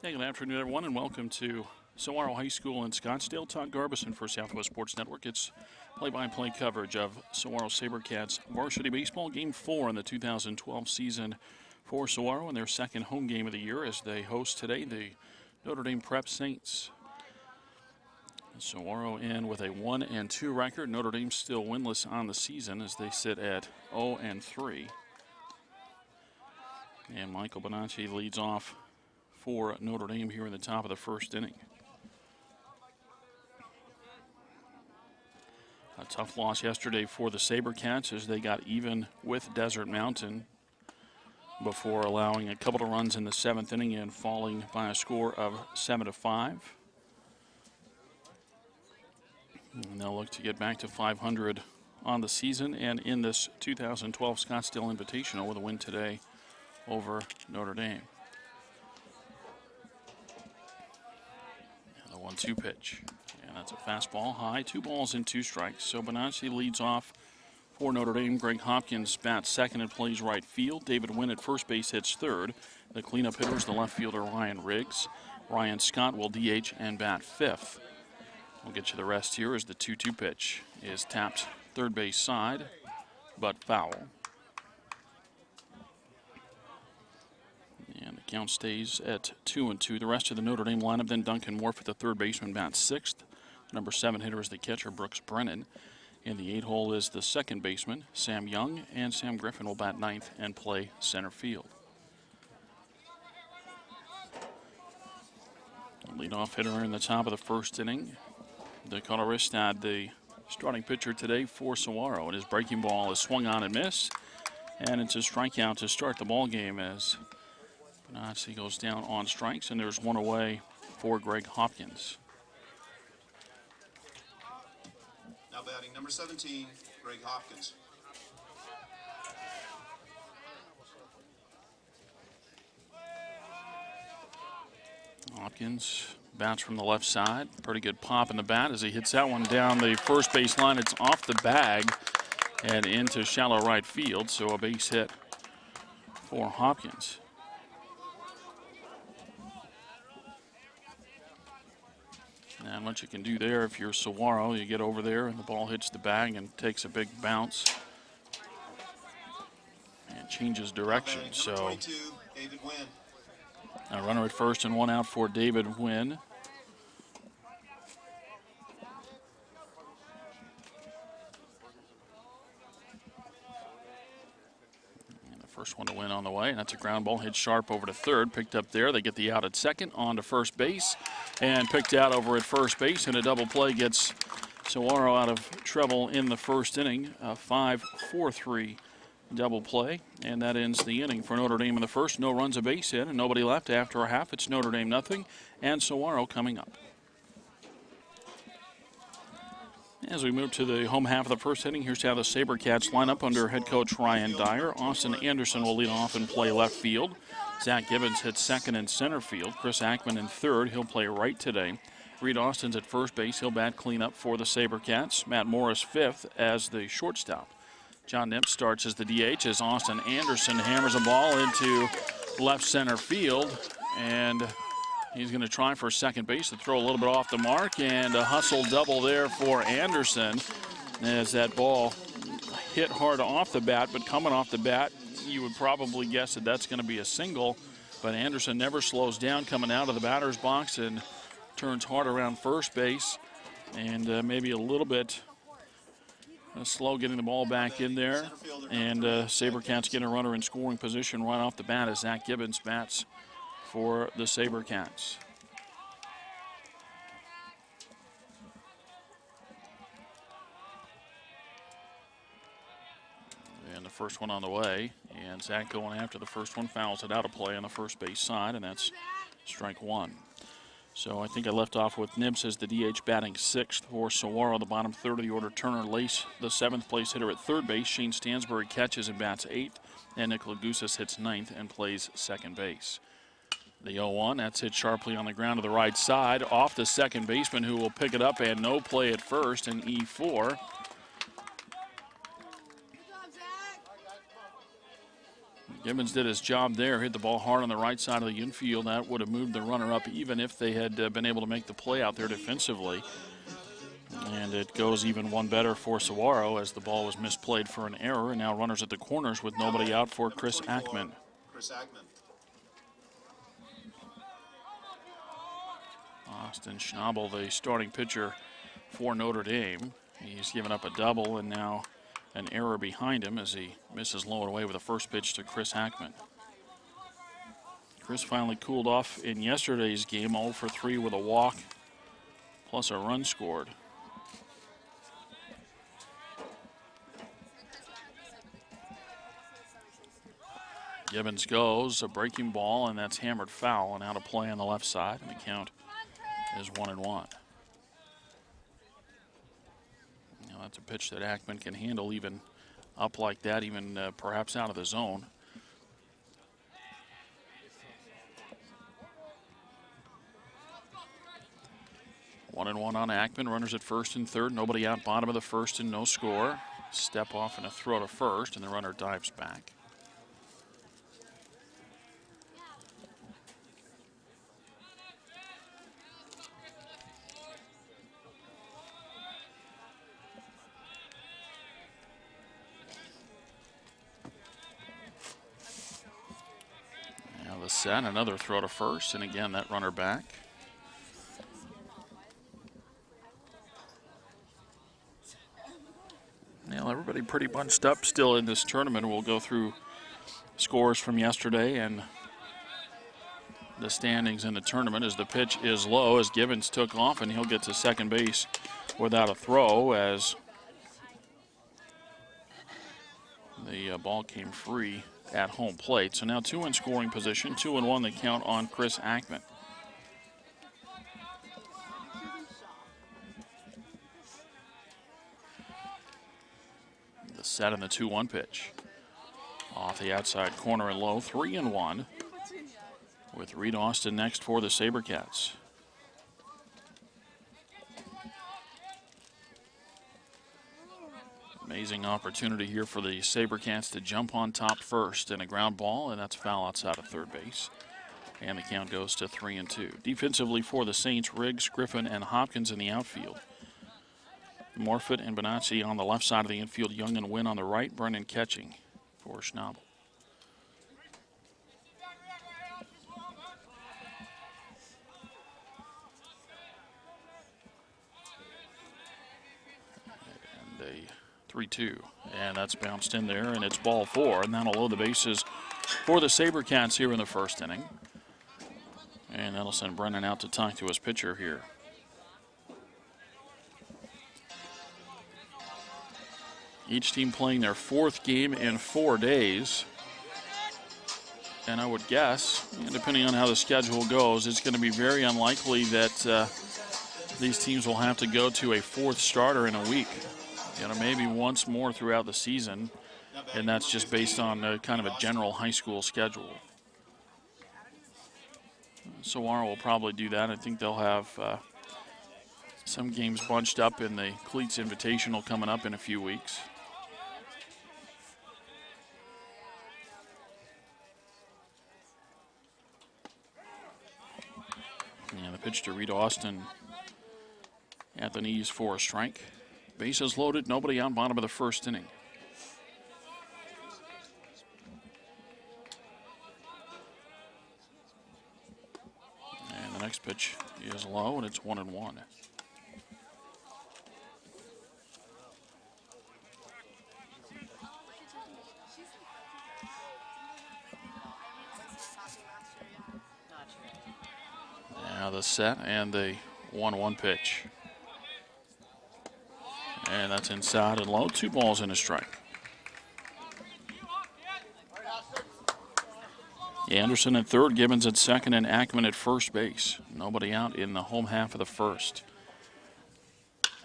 Hey, good afternoon, everyone, and welcome to Saguaro High School in Scottsdale. Todd Garbison for Southwest Sports Network. It's play-by-play coverage of Saguaro SaberCats varsity baseball Game 4 in the 2012 season for Saguaro and their second home game of the year as they host today the Notre Dame Prep Saints. Saguaro in with a 1-2 record. Notre Dame still winless on the season as they sit at 0-3. And Michael Bonacci leads off for Notre Dame here in the top of the first inning. A tough loss yesterday for the SaberCats as they got even with Desert Mountain before allowing a couple of runs in the 7th inning and falling by a score of 7-5. And they'll look to get back to 500 on the season and in this 2012 Scottsdale Invitational with a win today over Notre Dame. And the 1-2 pitch. And that's a fastball high, 2 balls and 2 strikes. So Bonacci leads off for Notre Dame. Greg Hopkins bats second and plays right field. David Wynn at first base hits third. The cleanup hitter is the left fielder Ryan Riggs. Ryan Scott will DH and bat fifth. We'll get you the rest here as the 2-2 pitch is tapped third base side, but foul. And the count stays at 2-2. The rest of the Notre Dame lineup, then Duncan Morf at the third baseman bats sixth. Number 7 hitter is the catcher, Brooks Brennan. In the 8 hole is the second baseman, Sam Young, and Sam Griffin will bat ninth and play center field. Leadoff hitter in the top of the first inning. Dakota Reistad, the starting pitcher today for Saguaro, and his breaking ball is swung on and missed, and it's a strikeout to start the ball game as Bonacci goes down on strikes, and there's one away for Greg Hopkins. Now batting number 17, Greg Hopkins. Hopkins bats from the left side. Pretty good pop in the bat as he hits that one down the first base line. It's off the bag and into shallow right field, so a base hit for Hopkins. And what you can do there if you're Saguaro, you get over there and the ball hits the bag and takes a big bounce and changes direction. So 22, David Wynn. a runner at first and one out for David Wynn. And the first one to win on the way, and that's a ground ball hit sharp over to third, picked up there. They get the out at second, on to first base, and picked out over at first base, and a double play gets Saguaro out of trouble in the first inning. A 5-4-3 double play, and that ends the inning for Notre Dame in the first. No runs, a base hit, and nobody left after a half. It's Notre Dame nothing, and Saguaro coming up. As we move to the home half of the first inning, here's how the SaberCats line up under head coach Ryan Dyer. Austin Anderson will lead off and play left field. Zach Gibbons hits second and center field. Chris Ackman in third. He'll play right today. Reed Austin's at first base. He'll bat cleanup for the SaberCats. Matt Morris fifth as the shortstop. John Nips starts as the DH as Austin Anderson hammers a ball into left center field, and he's going to try for second base to throw a little bit off the mark, and a hustle double there for Anderson as that ball hit hard off the bat, but coming off the bat, you would probably guess that that's going to be a single, but Anderson never slows down coming out of the batter's box and turns hard around first base, and maybe a little bit slow getting the ball back in there, and SaberCats get a runner in scoring position right off the bat as Zach Gibbons bats for the SaberCats. And the first one on the way, and Zach going after the first one, fouls it out of play on the first base side, and that's strike one. So I think I left off with Nibs as the DH batting sixth for Saguaro. The bottom third of the order, Turner Lace, the seventh place hitter at third base. Shane Stansbury catches and bats eighth. And Nick Lagousas hits ninth and plays second base. The 0-1, that's hit sharply on the ground to the right side. Off the second baseman who will pick it up, and no play at first in E4. Gibbons did his job there, hit the ball hard on the right side of the infield. That would have moved the runner up even if they had been able to make the play out there defensively. And it goes even one better for Saguaro as the ball was misplayed for an error. And now runners at the corners with nobody out for Chris Ackman. Austin Schnabel, the starting pitcher for Notre Dame. He's given up a double and now an error behind him as he misses low and away with a first pitch to Chris Ackman. Chris finally cooled off in yesterday's game, 0 for 3 with a walk plus a run scored. Gibbons goes, a breaking ball, and that's hammered foul and out of play on the left side, and the count is 1-1. Now that's a pitch that Ackman can handle even up like that, even perhaps out of the zone. One and one on Ackman. Runners at first and third. Nobody out bottom of the first and no score. Step off and a throw to first, and the runner dives back. Now the set, another throw to first, and again that runner back. Now everybody pretty bunched up still in this tournament. We'll go through scores from yesterday and the standings in the tournament as the pitch is low as Gibbons took off, and he'll get to second base without a throw as the ball came free at home plate. So now two in scoring position, 2-1 the count on Chris Ackman. Set in the 2-1 pitch. Off the outside corner and low, 3-1. With Reed Austin next for the SaberCats. Amazing opportunity here for the SaberCats to jump on top first in a ground ball, and that's foul outside of third base. And the count goes to 3-2. Defensively for the Saints, Riggs, Griffin, and Hopkins in the outfield. Morfitt and Bonacci on the left side of the infield. Young and Wynn on the right. Brennan catching for Schnabel. And a 3-2. And that's bounced in there, and it's ball four. And that'll load the bases for the SaberCats here in the first inning. And that'll send Brennan out to talk to his pitcher here. Each team playing their fourth game in 4 days. And I would guess, depending on how the schedule goes, it's going to be very unlikely that these teams will have to go to a fourth starter in a week. Maybe once more throughout the season, and that's just based on kind of a general high school schedule. Saguaro will probably do that. I think they'll have some games bunched up in the Cleats Invitational coming up in a few weeks. And the pitch to Reed Austin at the knees for a strike. Bases loaded, nobody out bottom of the first inning. And the next pitch is low, and it's 1-1. Now the set and the 1-1 pitch. And that's inside and low. 2 balls and a strike. Anderson at third, Gibbons at second, and Ackman at first base. Nobody out in the home half of the first.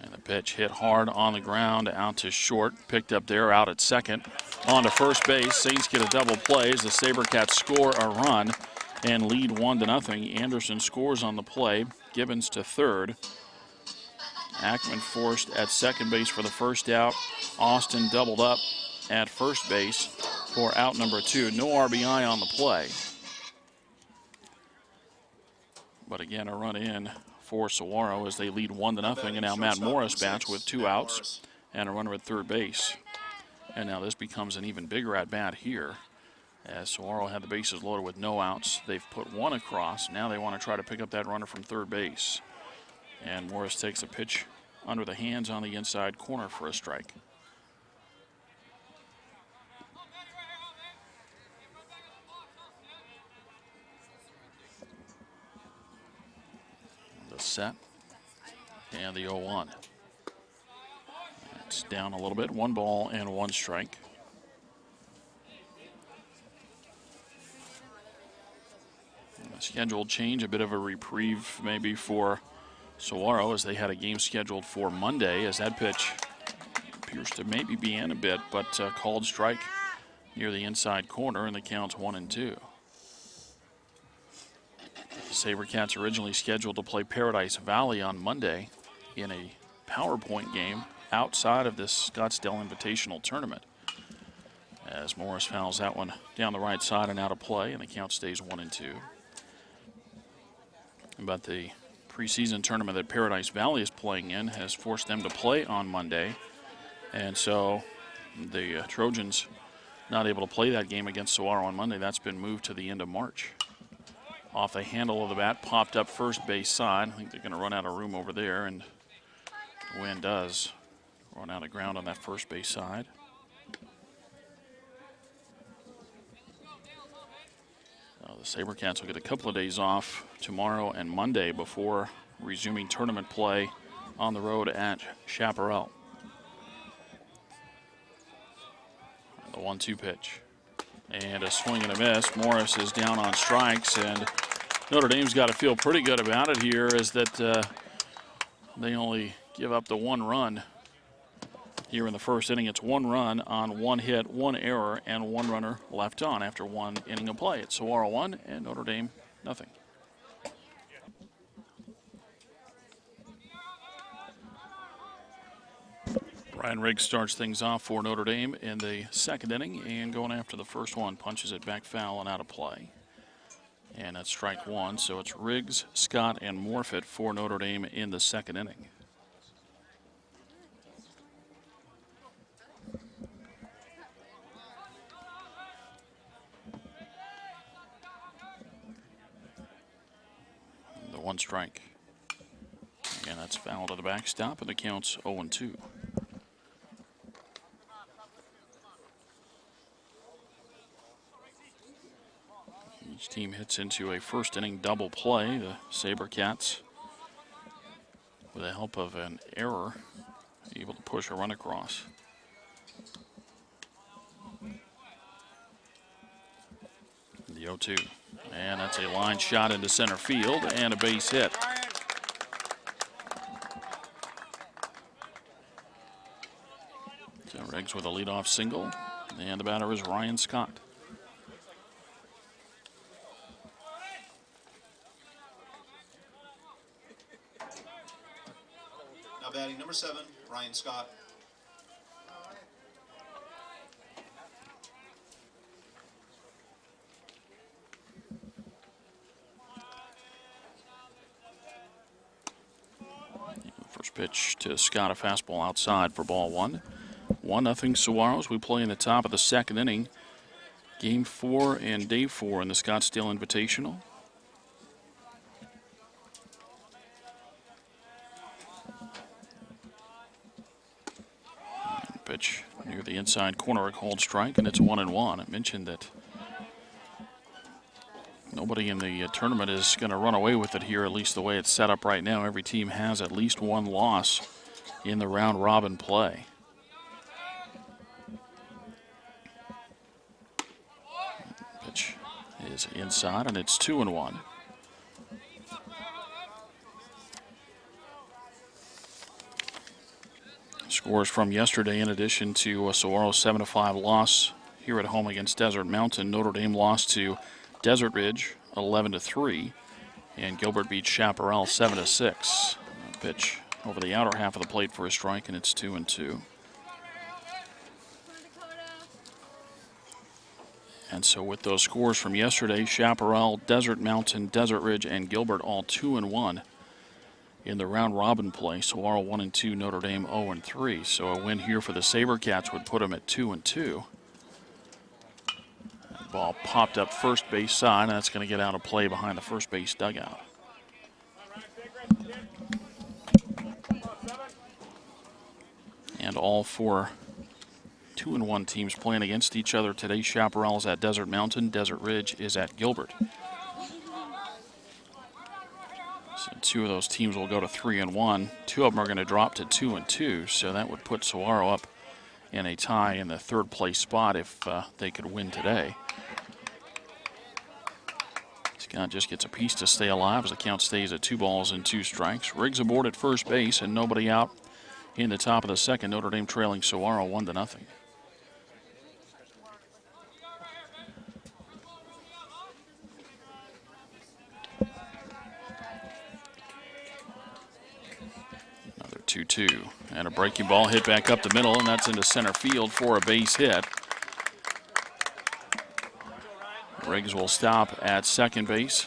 And the pitch hit hard on the ground, out to short. Picked up there, out at second. On to first base. Saints get a double play as the SaberCats score a run and lead 1-0. Anderson scores on the play. Gibbons to third. Ackman forced at second base for the first out. Austin doubled up at first base. for out number 2. No RBI on the play. But again, a run in for Saguaro as they lead 1-0. And now Matt Morris bats with 2 outs and a runner at third base. And now this becomes an even bigger at-bat here. As Saguaro had the bases loaded with no outs, they've put 1 across. Now they want to try to pick up that runner from third base. And Morris takes a pitch under the hands on the inside corner for a strike. The set and the 0-1. It's down a little bit. 1 ball and 1 strike. A scheduled change, a bit of a reprieve maybe for Saguaro as they had a game scheduled for Monday, as that pitch appears to maybe be in a bit, but called strike near the inside corner, and the count's 1-2. The SaberCats originally scheduled to play Paradise Valley on Monday in a PowerPoint game outside of this Scottsdale Invitational Tournament, as Morris fouls that one down the right side and out of play, and the count stays 1-2. But the preseason tournament that Paradise Valley is playing in has forced them to play on Monday, and so the Trojans not able to play that game against Saguaro on Monday. That's been moved to the end of March. Off the handle of the bat, popped up first base side. I think they're going to run out of room over there, and the wind does run out of ground on that first base side. The SaberCats will get a couple of days off tomorrow and Monday before resuming tournament play on the road at Chaparral. The 1-2 pitch. And a swing and a miss. Morris is down on strikes, and Notre Dame's got to feel pretty good about it here, is that they only give up the 1 run here in the first inning. It's 1 run on 1 hit, 1 error, and 1 runner left on after 1 inning of play. It's Saguaro 1 and Notre Dame nothing. Brian Riggs starts things off for Notre Dame in the second inning, and going after the first one, punches it back foul and out of play. And that's strike 1, so it's Riggs, Scott, and Morfitt for Notre Dame in the second inning. The 1 strike. Again, that's foul to the backstop, and the count's 0-2. Each team hits into a first inning double play. The SaberCats, with the help of an error, able to push a run across. The 0-2. And that's a line shot into center field and a base hit. So Riggs with a leadoff single, and the batter is Ryan Scott. Now batting number 7, Ryan Scott. First pitch to Scott, a fastball outside for ball 1. 1-0 Saguaros. We play in the top of the second inning. Game 4 and day 4 in the Scottsdale Invitational. Pitch near the inside corner, a called strike, and it's 1-1. I mentioned that nobody in the tournament is going to run away with it here, at least the way it's set up right now. Every team has at least 1 loss in the round robin play. Pitch is inside, and it's 2-1. Scores from yesterday, in addition to a Saguaro 7-5 loss here at home against Desert Mountain. Notre Dame lost to Desert Ridge 11-3, and Gilbert beat Chaparral 7-6. Pitch over the outer half of the plate for a strike, and it's 2-2. And so with those scores from yesterday, Chaparral, Desert Mountain, Desert Ridge, and Gilbert all 2-1 in the round robin play. Saguaro 1-2, Notre Dame 0-3. So a win here for the SaberCats would put them at 2-2. That ball popped up first base side, and that's going to get out of play behind the first base dugout. And all four 2-1 teams playing against each other today. Chaparral is at Desert Mountain. Desert Ridge is at Gilbert. So two of those teams will go to 3-1. Two of them are going to drop to 2-2. So that would put Saguaro up in a tie in the third place spot if they could win today. Scott just gets a piece to stay alive as the count stays at 2-2 strikes. Riggs aboard at first base and nobody out in the top of the second. Notre Dame trailing Saguaro 1-0. Another 2-2 and a breaking ball hit back up the middle, and that's into center field for a base hit. Riggs will stop at second base.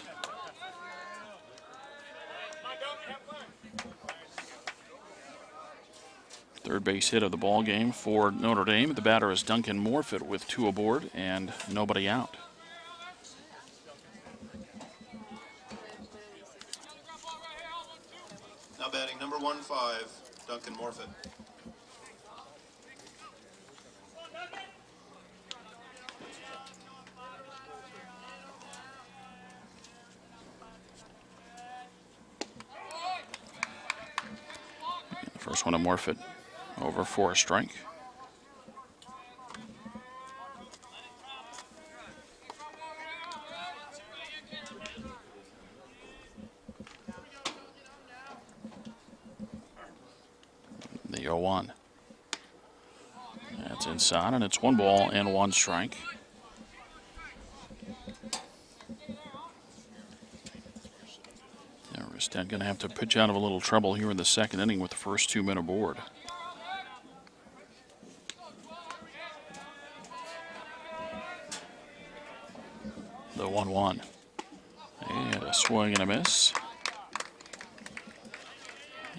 Third base hit of the ball game for Notre Dame. The batter is Duncan Morfitt with two aboard and nobody out. Now batting number 15, Duncan Morfitt. The first one to Morfitt over for a strike. The 0-1. That's inside, and it's 1-1 strike. Reistad going to have to pitch out of a little trouble here in the second inning with the first two men aboard. The 1-1. And a swing and a miss.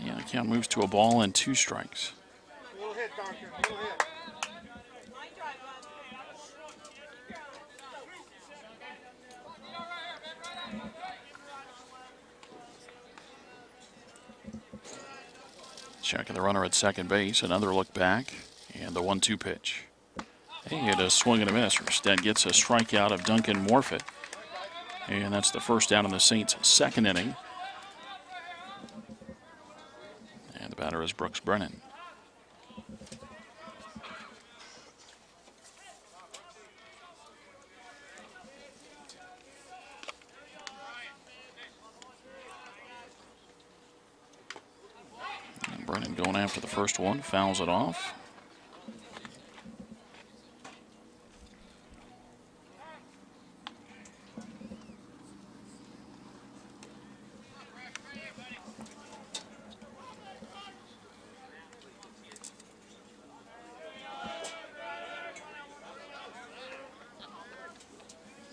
Yeah, the count moves to a ball and 2 strikes. Little hit, Duncan. Little hit. Checking the runner at second base. Another look back. And the 1-2 pitch. And a swing and a miss. Reistad gets a strikeout of Duncan Morfitt. And that's the first down in the Saints' second inning. And the batter is Brooks Brennan. And Brennan going after the first one, fouls it off.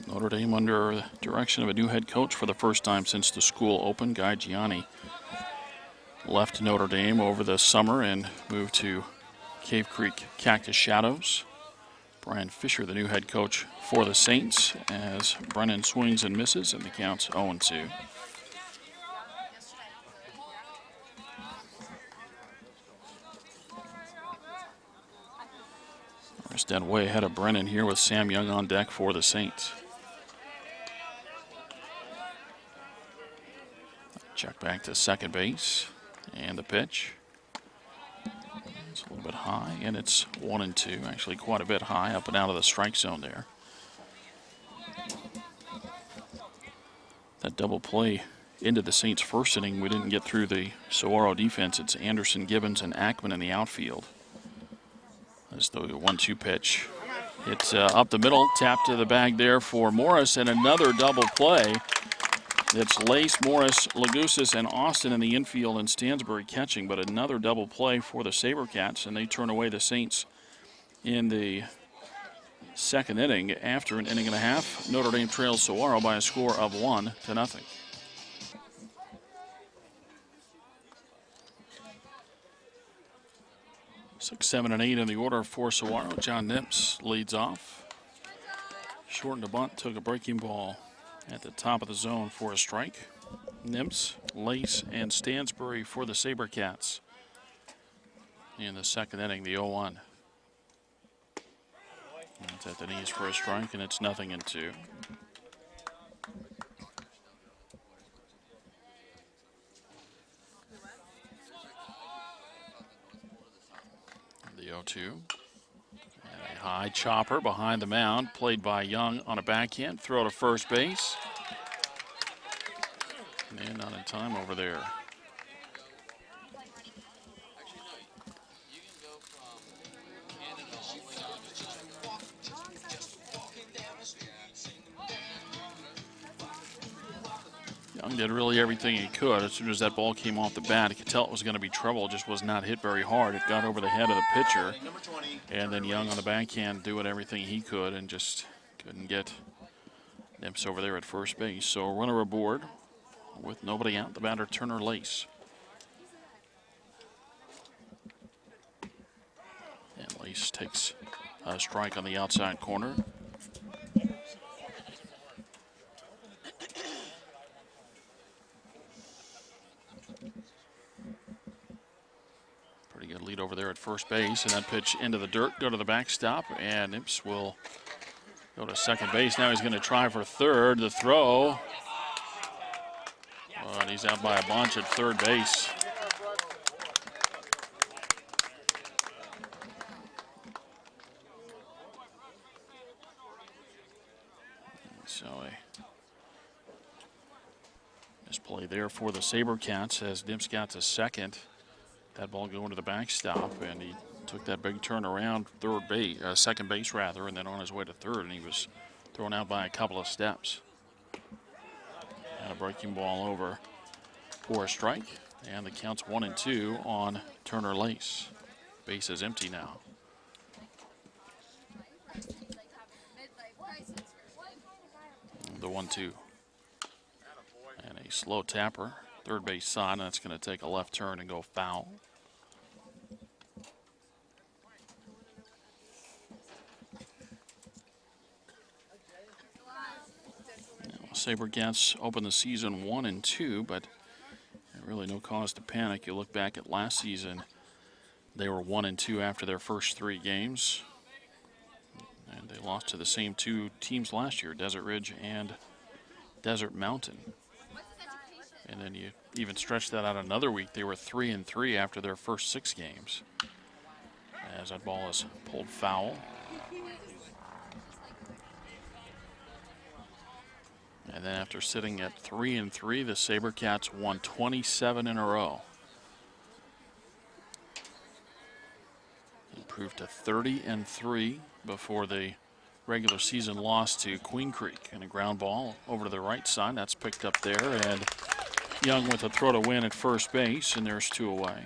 Notre Dame under the direction of a new head coach for the first time since the school opened. Guy Gianni left Notre Dame over the summer and moved to Cave Creek Cactus Shadows. Brian Fisher, the new head coach for the Saints, as Brennan swings and misses, and the count's 0-2. Reistad way ahead of Brennan here with Sam Young on deck for the Saints. Check back to second base, and the pitch. It's a little bit high, and it's 1-2. Actually, quite a bit high, up and out of the strike zone there. That double play into the Saints' first inning. We didn't get through the Saguaro defense. It's Anderson, Gibbons, and Ackman in the outfield. As the 1-2 pitch. It's up the middle, tap to the bag there for Morris, and another double play. It's Lace, Morris, Lagusis, and Austin in the infield, and Stansbury catching, but another double play for the SaberCats, and they turn away the Saints in the second inning. After an inning and a half, Notre Dame trails Saguaro by a score of 1-0. 6, 7, and 8 in the order for Saguaro. John Nips leads off. Shortened a bunt, took a breaking ball at the top of the zone for a strike. Nips, Lace, and Stansbury for the SaberCats. In the second inning, the 0-1. It's at the knees for a strike, and it's 0-2. The 0-2. And a high chopper behind the mound, played by Young on a backhand. Throw to first base. And not in time over there. Young did really everything he could. As soon as that ball came off the bat, he could tell it was going to be trouble. It just was not hit very hard. It got over the head of the pitcher. And then Young on the backhand doing everything he could and just couldn't get Nips over there at first base. So runner aboard with nobody out. The batter, Turner Lace. And Lace takes a strike on the outside corner. Pretty good lead over there at first base, and that pitch into the dirt, go to the backstop, and Nips will go to second base. Now he's going to try for third. The throw, but he's out by a bunch at third base. So a misplay there for the SaberCats as Nips got to second. That ball going to the backstop, and he took that big turn around second base rather, and then on his way to third, and he was thrown out by a couple of steps. And a breaking ball over for a strike, and the count's 1-2 on Turner Lace. Base is empty now. The 1-2. And a slow tapper, third base side, and that's going to take a left turn and go foul. SaberCats opened the season 1-2, but really no cause to panic. You look back at last season, they were 1-2 after their first 3 games. And they lost to the same 2 teams last year, Desert Ridge and Desert Mountain. And then you even stretch that out another week, they were 3-3 after their first 6 games. As that ball is pulled foul. And then after sitting at 3-3, the SaberCats won 27 in a row. Improved to 30-3 before the regular season loss to Queen Creek. And a ground ball over to the right side. That's picked up there. And Young with a throw to win at first base. And there's 2 away.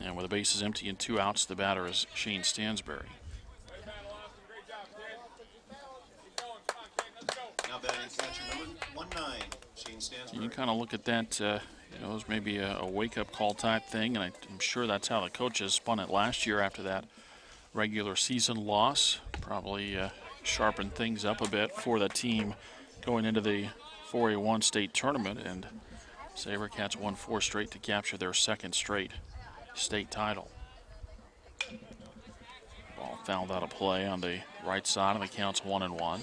And with the bases empty and 2 outs, the batter is Shane Stansbury. You can kind of look at that, as maybe a wake-up call type thing, and I'm sure that's how the coaches spun it last year after that regular season loss. Probably sharpened things up a bit for the team going into the 4A1 state tournament, and SaberCats won 4 straight to capture their 2nd straight state title. Ball fouled out of play on the right side, and the count's 1-1.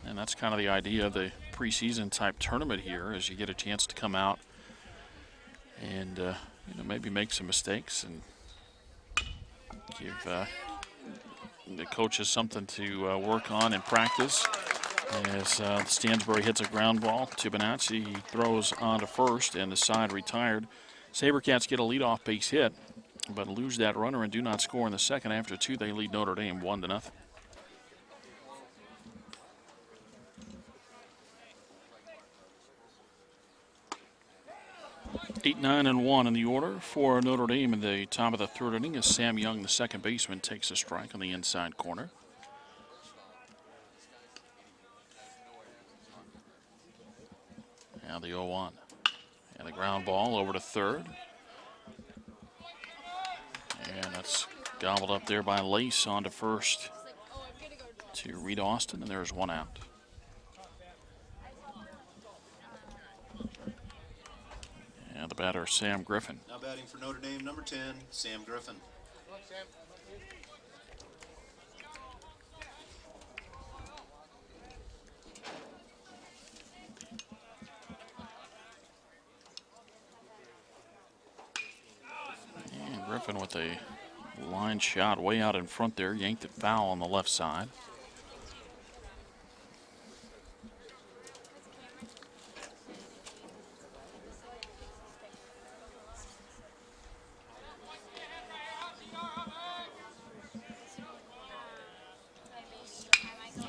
And that's kind of the idea of the preseason type tournament here, is you get a chance to come out and maybe make some mistakes and give the coaches something to work on in practice. As Stansbury hits a ground ball to Benazzi, he throws on to first, and the side retired. SaberCats get a leadoff base hit, but lose that runner and do not score in the second. After 2, they lead Notre Dame 1-0. 8 8-9-1 in the order for Notre Dame in the top of the third inning as Sam Young, the second baseman, takes a strike on the inside corner. Now the 0-1. And the ground ball over to third. And that's gobbled up there by Lace on to first to Reed Austin, and there's one out. And the batter, Sam Griffin. Now batting for Notre Dame, number 10, Sam Griffin. And Griffin with a line shot way out in front there, yanked it foul on the left side.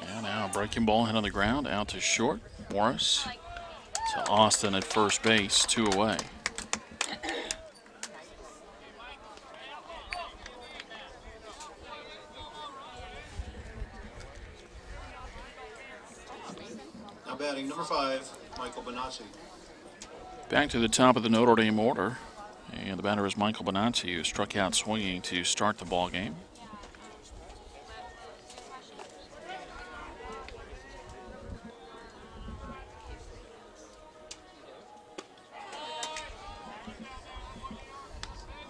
And now a breaking ball hit on the ground, out to short. Morris to Austin at first base, 2 away. Now batting number 5, Michael Bonacci. Back to the top of the Notre Dame order. And the batter is Michael Bonacci, who struck out swinging to start the ball game.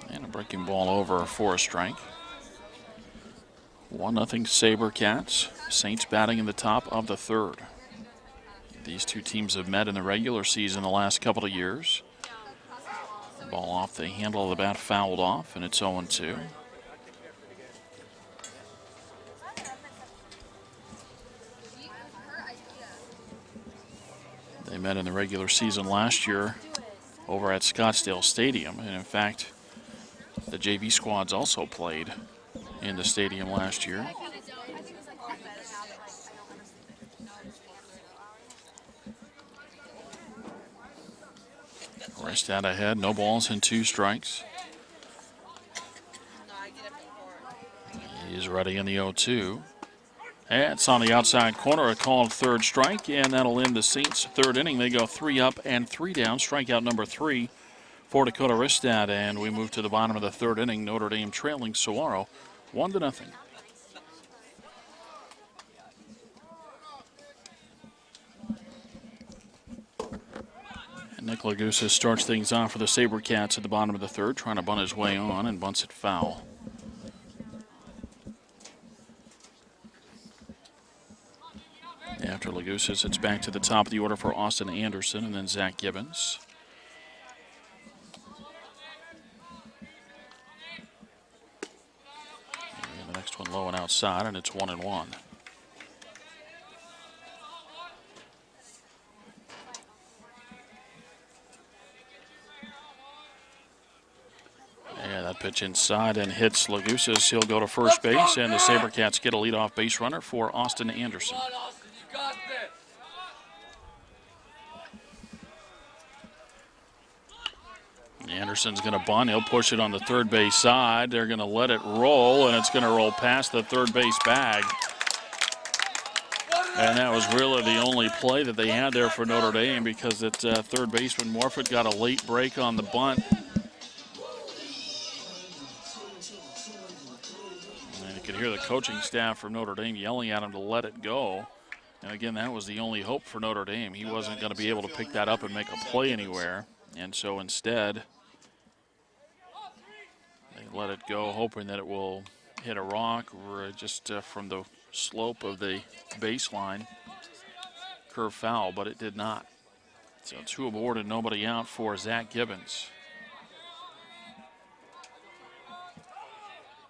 And a breaking ball over for a strike. 1-0 SaberCats. Saints batting in the top of the third. These two teams have met in the regular season the last couple of years. Ball off the handle of the bat, fouled off, and it's 0-2. They met in the regular season last year over at Scottsdale Stadium, and in fact, the JV squads also played in the stadium last year. Reistad ahead, no balls and 2 strikes. He's ready in the 0-2. And it's on the outside corner, a called third strike, and that'll end the Saints' third inning. They go 3 up and 3 down. Strikeout number 3 for Dakota Reistad, and we move to the bottom of the third inning. Notre Dame trailing Saguaro 1-0. Nick Lagusa starts things off for the SaberCats at the bottom of the third, trying to bunt his way on and bunts it foul. After Lagusa, it's back to the top of the order for Austin Anderson and then Zach Gibbons. And the next one low and outside, and it's 1-1. Yeah, that pitch inside and hits Lagusa. He'll go to first base, and the SaberCats get a leadoff base runner for Austin Anderson. Anderson's going to bunt. He'll push it on the third base side. They're going to let it roll, and it's going to roll past the third base bag. And that was really the only play that they had there for Notre Dame, because that third baseman Morfitt got a late break on the bunt. And you could hear the coaching staff from Notre Dame yelling at him to let it go. And again, that was the only hope for Notre Dame. He wasn't going to be able to pick that up and make a play anywhere. And so instead, they let it go, hoping that it will hit a rock or just from the slope of the baseline, curve foul, but it did not. So 2 aboard and nobody out for Zach Gibbons.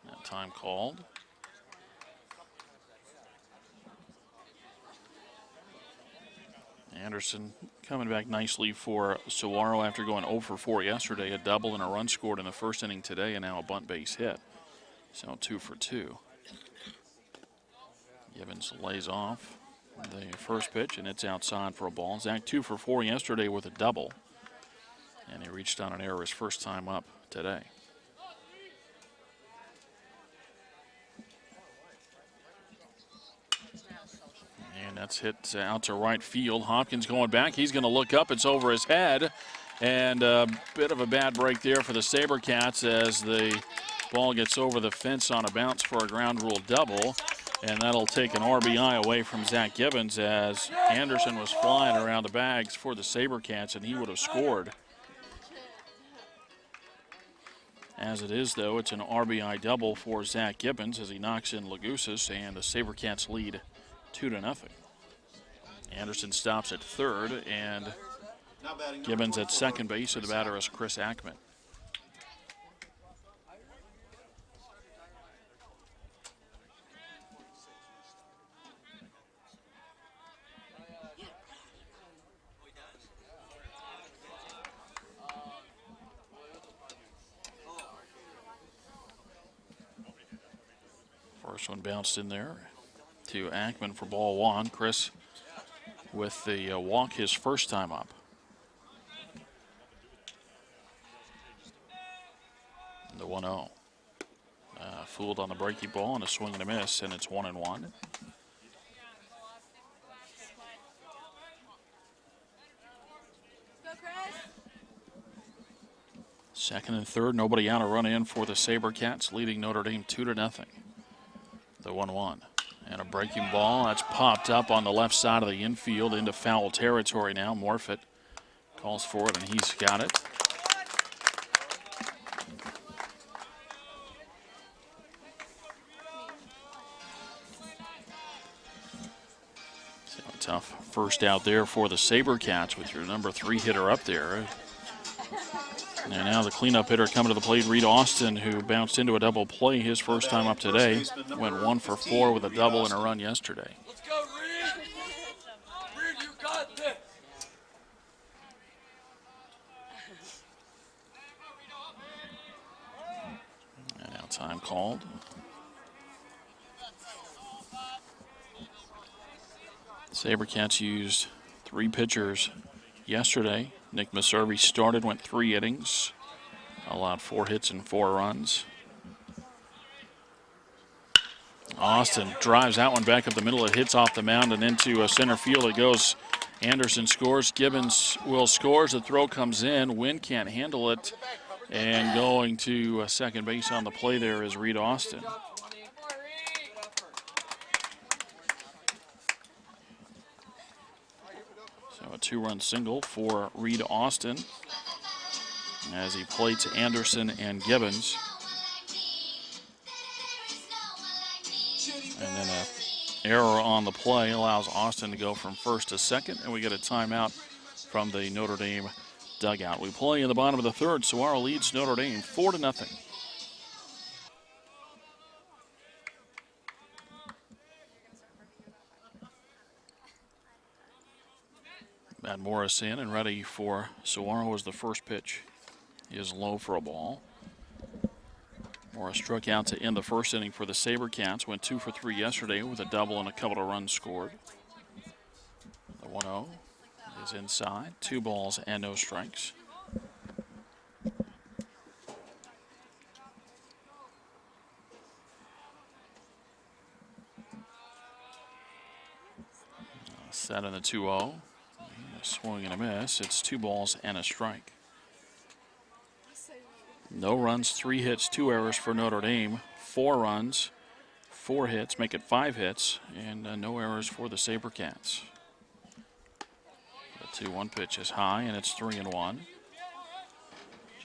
That time called. Anderson coming back nicely for Saguaro after going 0 for 4 yesterday. A double and a run scored in the first inning today, and now a bunt base hit. So 2 for 2. Gibbons lays off the first pitch, and it's outside for a ball. Zach 2 for 4 yesterday with a double. And he reached on an error his first time up today. And that's hit out to right field. Hopkins going back. He's going to look up. It's over his head. And a bit of a bad break there for the SaberCats as the ball gets over the fence on a bounce for a ground rule double. And that'll take an RBI away from Zach Gibbons as Anderson was flying around the bags for the SaberCats, and he would have scored. As it is, though, it's an RBI double for Zach Gibbons as he knocks in Lagousas, and the SaberCats lead 2-0. Anderson stops at third, and Gibbons at second base, and the batter is Chris Ackman. First one bounced in there to Ackman for ball one. Chris with the walk his first time up. The 1-0. Fooled on the breaking ball and a swing and a miss, and it's 1-1. Second and third, nobody out, a run in for the SaberCats, leading Notre Dame 2-0. The 1-1. And a breaking ball that's popped up on the left side of the infield into foul territory now. Morfitt calls for it, and he's got it. So a tough first out there for the SaberCats with your number 3 hitter up there. And now the cleanup hitter coming to the plate, Reed Austin, who bounced into a double play his first time up today. Went 1 for 4 with a double and a run yesterday. Let's go, Reed! Reed, you got this! And now time called. SaberCats used 3 pitchers yesterday. Nick Maservi started, went 3 innings, allowed 4 hits and 4 runs. Austin drives that one back up the middle. It hits off the mound and into center field. It goes. Anderson scores. Gibbons will score. The throw comes in. Wynn can't handle it. And going to second base on the play there is Reed Austin. So a 2-run single for Reed Austin as he plates Anderson and Gibbons. And then an error on the play allows Austin to go from first to second, and we get a timeout from the Notre Dame dugout. We play in the bottom of the third. Saguaro leads Notre Dame 4-0. Matt Morris in and ready for Saguaro as the first pitch is low for a ball. Morris struck out to end the first inning for the SaberCats. Went 2 for 3 yesterday with a double and a couple of runs scored. The 1-0 is inside. 2 balls and no strikes. Set in the 2-0. Swing and a miss. It's 2 balls and a strike. No runs, 3 hits, 2 errors for Notre Dame. 4 runs, 4 hits, make it 5 hits, and no errors for the SaberCats. The 2-1 pitch is high, and it's 3-1.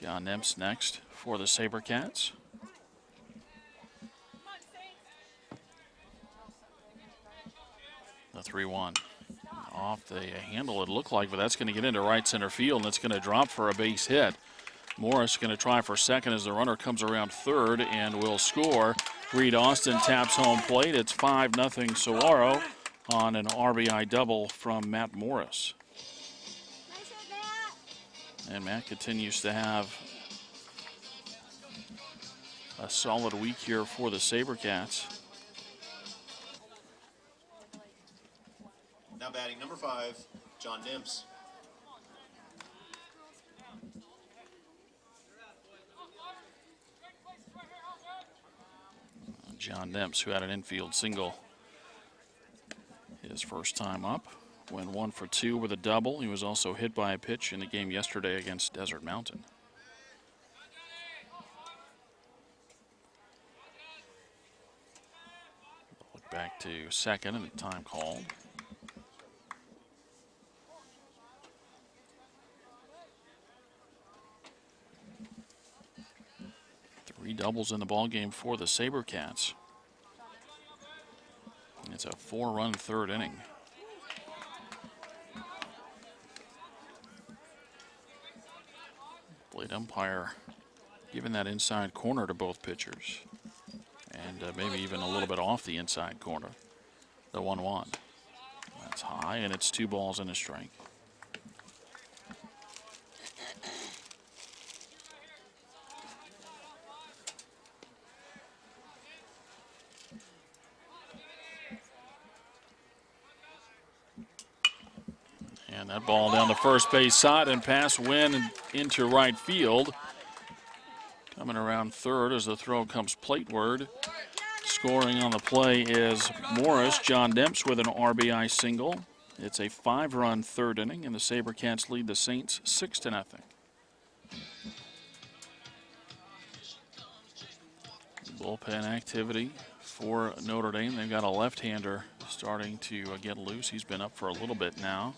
John Nemps next for the SaberCats. The 3-1. Off the handle it looked like, but that's going to get into right center field, and it's going to drop for a base hit. Morris going to try for second as the runner comes around third and will score. Reed Austin taps home plate. It's 5-0 Saguaro on an RBI double from Matt Morris. And Matt continues to have a solid week here for the SaberCats. Now batting number 5, John Nimps. John Demps, who had an infield single his first time up, went 1 for 2 with a double. He was also hit by a pitch in the game yesterday against Desert Mountain. Look back to second and the time called. Three doubles in the ballgame for the SaberCats. It's a 4-run third inning. Plate umpire giving that inside corner to both pitchers. And maybe even a little bit off the inside corner. The 1-1. That's high, and it's 2 balls and a strike. And that ball down the first base side and past Wynn into right field. Coming around third as the throw comes plateward. Scoring on the play is Morris. John Demps with an RBI single. It's a 5-run third inning, and the SaberCats lead the Saints 6-0. Bullpen activity for Notre Dame. They've got a left-hander starting to get loose. He's been up for a little bit now.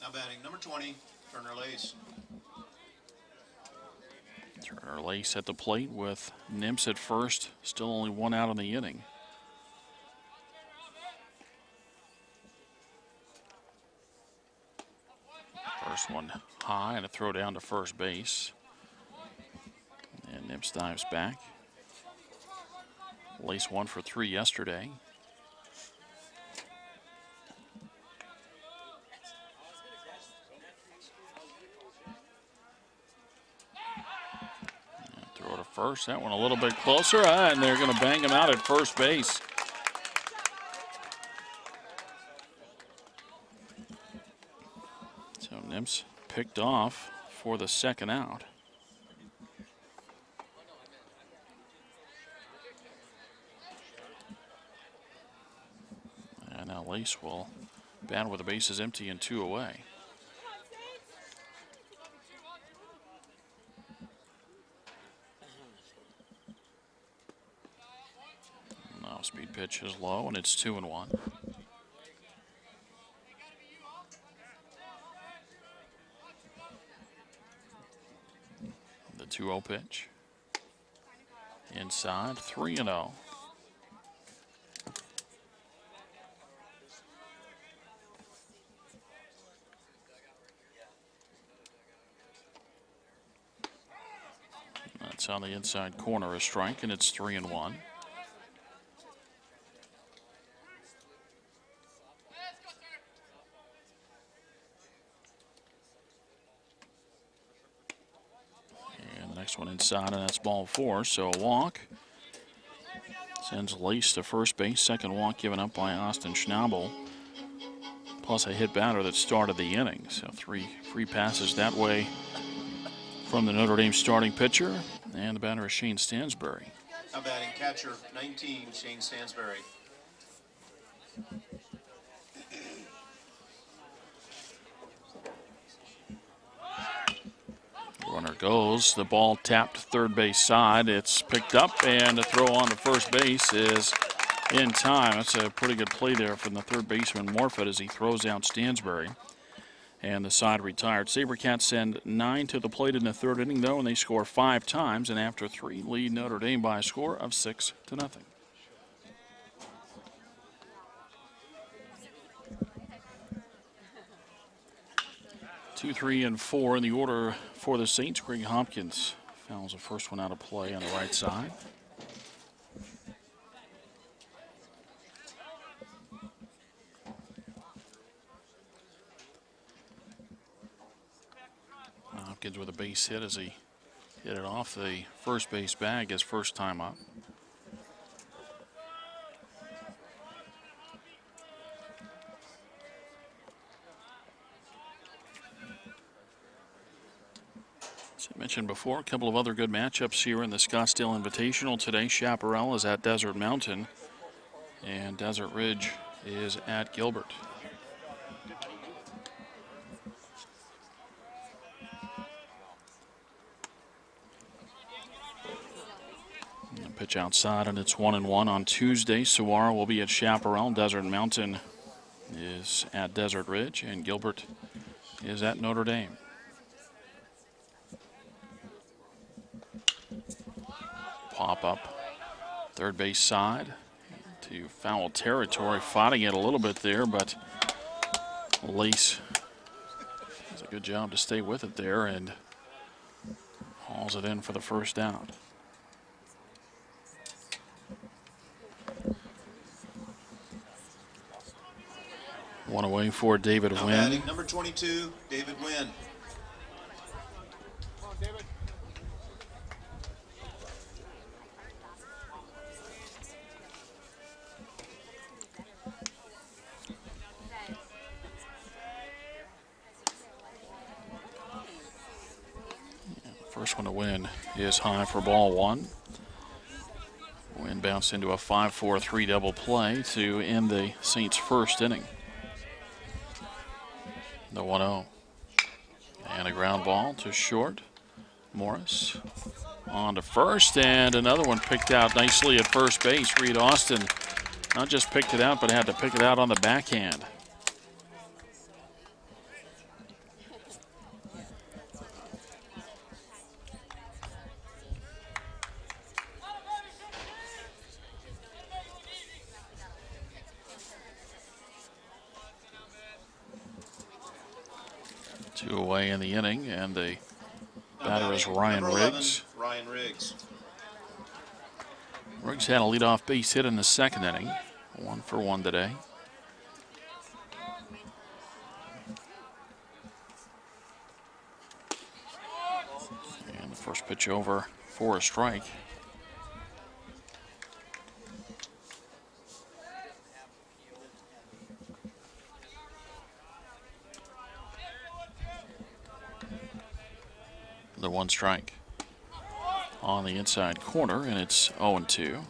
Now batting number 20, Turner Lace. Turner Lace at the plate with Nimps at first. Still only 1 out in the inning. First one high and a throw down to first base. And Nimps dives back. Lace 1 for 3 yesterday. Throw to first. That one a little bit closer, and they're going to bang him out at first base. So Nimps picked off for the second out. And now Lace will bat with the bases empty and 2 away. Speed pitch is low, and it's 2-1. The 2-0 pitch. Inside, 3-0. That's on the inside corner, a strike, and it's 3-1. Next one inside, and that's ball 4, so a walk. Sends Lace to first base. Second walk given up by Austin Schnabel. Plus a hit batter that started the inning. So 3 free passes that way from the Notre Dame starting pitcher. And the batter is Shane Stansbury. Now batting catcher 19, Shane Stansbury. Runner goes. The ball tapped third base side. It's picked up, and the throw on to first base is in time. That's a pretty good play there from the third baseman Morfitt as he throws out Stansbury. And the side retired. SaberCats send 9 to the plate in the third inning, though, and they score 5 times. And after 3, lead Notre Dame by a score of 6-0. 2, 3, and 4 in the order for the Saints. Greg Hopkins fouls the first one out of play on the right side. Hopkins with a base hit as he hit it off the first base bag his first time up. Mentioned before, a couple of other good matchups here in the Scottsdale Invitational today. Chaparral is at Desert Mountain, and Desert Ridge is at Gilbert. And the pitch outside, and it's 1-1 on Tuesday. Saguaro will be at Chaparral. Desert Mountain is at Desert Ridge, and Gilbert is at Notre Dame. Pop up third base side to foul territory, fighting it a little bit there, but Lace does a good job to stay with it there and hauls it in for the first out. One away for David Now Wynn. batting number 22, David Wynn. Come on, David. First one to win is high for ball one. Wynn bounced into a 5-4-3 double play to end the Saints' first inning. The 1-0. And a ground ball to short. Morris on to first, and another one picked out nicely at first base. Reed Austin not just picked it out, but had to pick it out on the backhand. Two away in the inning, and the batter is Ryan Number 11, Riggs. Ryan Riggs. Riggs had a leadoff base hit in the second inning. 1 for 1 today. And the first pitch over for a strike. The 1 strike on the inside corner, and it's 0-2.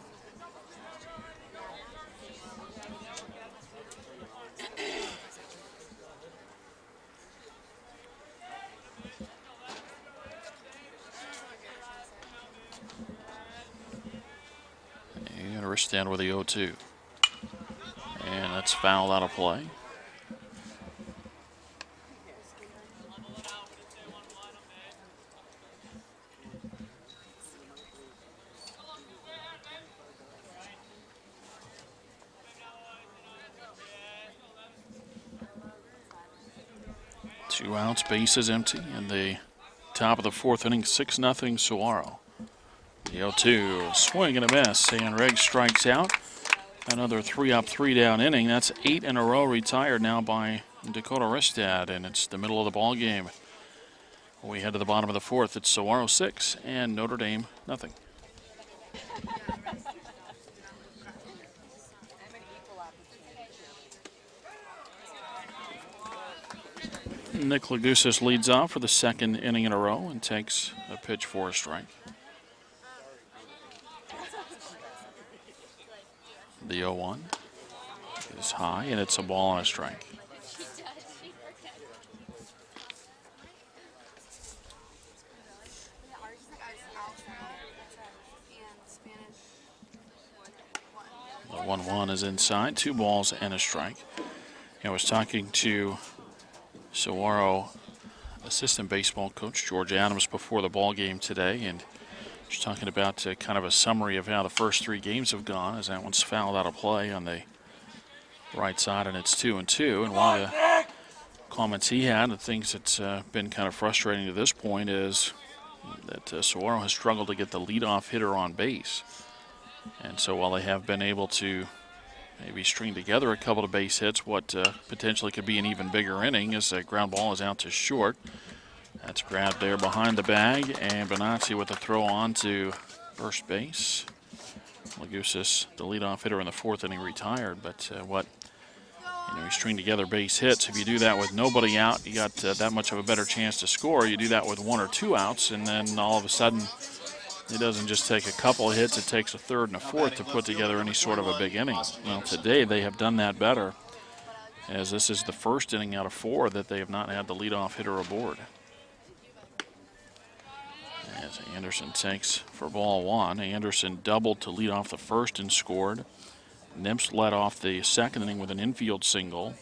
And wrist down with the 0-2. And that's fouled out of play. Two outs, base is empty, and the top of the fourth inning, 6-0 Saguaro. The 0-2, swing and a miss, and Riggs strikes out. Another 3-up, 3-down inning. That's 8 in a row retired now by Dakota Reistad, and it's the middle of the ball game. We head to the bottom of the fourth. It's Saguaro 6 and Notre Dame nothing. Nick Lagusis leads off for the second inning in a row and takes a pitch for a strike. The 0-1 is high, and it's a ball and a strike. The 1-1 is inside, 2 balls and a strike. I was talking to Saguaro assistant baseball coach George Adams before the ball game today, and just talking about kind of a summary of how the first 3 games have gone, as that one's fouled out of play on the right side, and it's 2-2. And one of the comments he had, and things that's been kind of frustrating to this point, is that Saguaro has struggled to get the leadoff hitter on base. And so while they have been able to maybe string together a couple of base hits, what potentially could be an even bigger inning as a ground ball is out to short. That's grabbed there behind the bag, and Benazzi with the throw on to first base. Lagusis, the leadoff hitter in the fourth inning, retired, but what You string together base hits. If you do that with nobody out, you got that much of a better chance to score. You do that with 1 or 2 outs, and then all of a sudden, it doesn't just take a couple of hits. It takes a third and a fourth to put together any sort of a big inning. Well, today they have done that better, as this is the first inning out of 4 that they have not had the leadoff hitter aboard. As Anderson takes for ball 1. Anderson doubled to lead off the first and scored. Nimps led off the second inning with an infield single,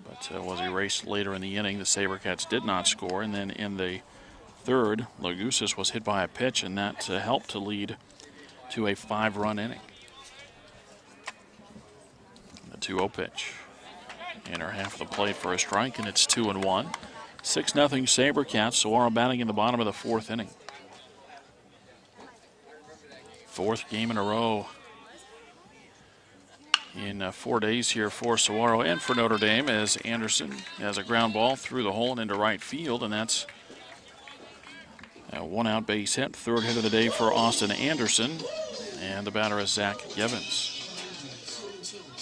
but was erased later in the inning. The SaberCats did not score, and then in the third, Lagusis was hit by a pitch, and that helped to lead to a 5-run inning. The 2-0 pitch. Inner half of the plate for a strike, and it's 2-1. 6-0 SaberCats. Saguaro batting in the bottom of the 4th inning. 4th game in a row in 4 days here for Saguaro and for Notre Dame, as Anderson has a ground ball through the hole and into right field, and that's a 1-out base hit. 3rd hit of the day for Austin Anderson, and the batter is Zach Gibbons.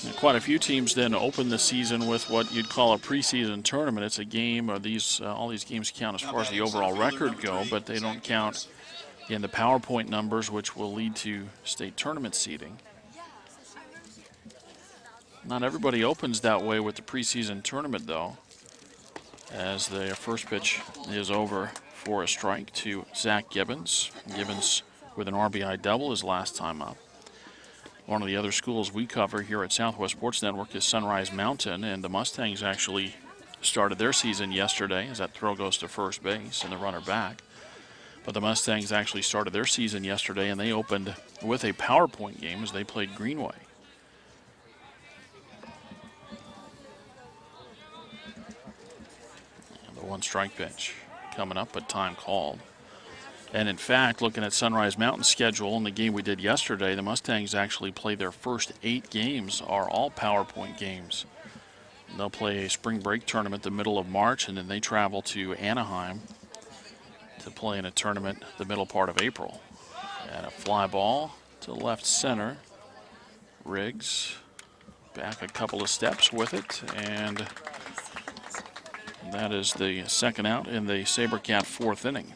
And quite a few teams then open the season with what you'd call a preseason tournament. It's a game, or all these games count as far as the overall record go, but they don't count in the PowerPoint numbers, which will lead to state tournament seeding. Not everybody opens that way with the preseason tournament, though, as the first pitch is over for a strike to Zach Gibbons. Gibbons with an RBI double his last time up. One of the other schools we cover here at Southwest Sports Network is Sunrise Mountain, and the Mustangs actually started their season yesterday as that throw goes to first base and the runner back. But the Mustangs actually started their season yesterday, and they opened with a PowerPoint game as they played Greenway. And the 1-strike pitch coming up, but time called. And in fact, looking at Sunrise Mountain's schedule and the game we did yesterday, the Mustangs actually play their first 8 games are all PowerPoint games. They'll play a spring break tournament the middle of March, and then they travel to Anaheim to play in a tournament the middle part of April. And a fly ball to left center. Riggs back a couple of steps with it, and that is the 2nd out in the SaberCat 4th inning.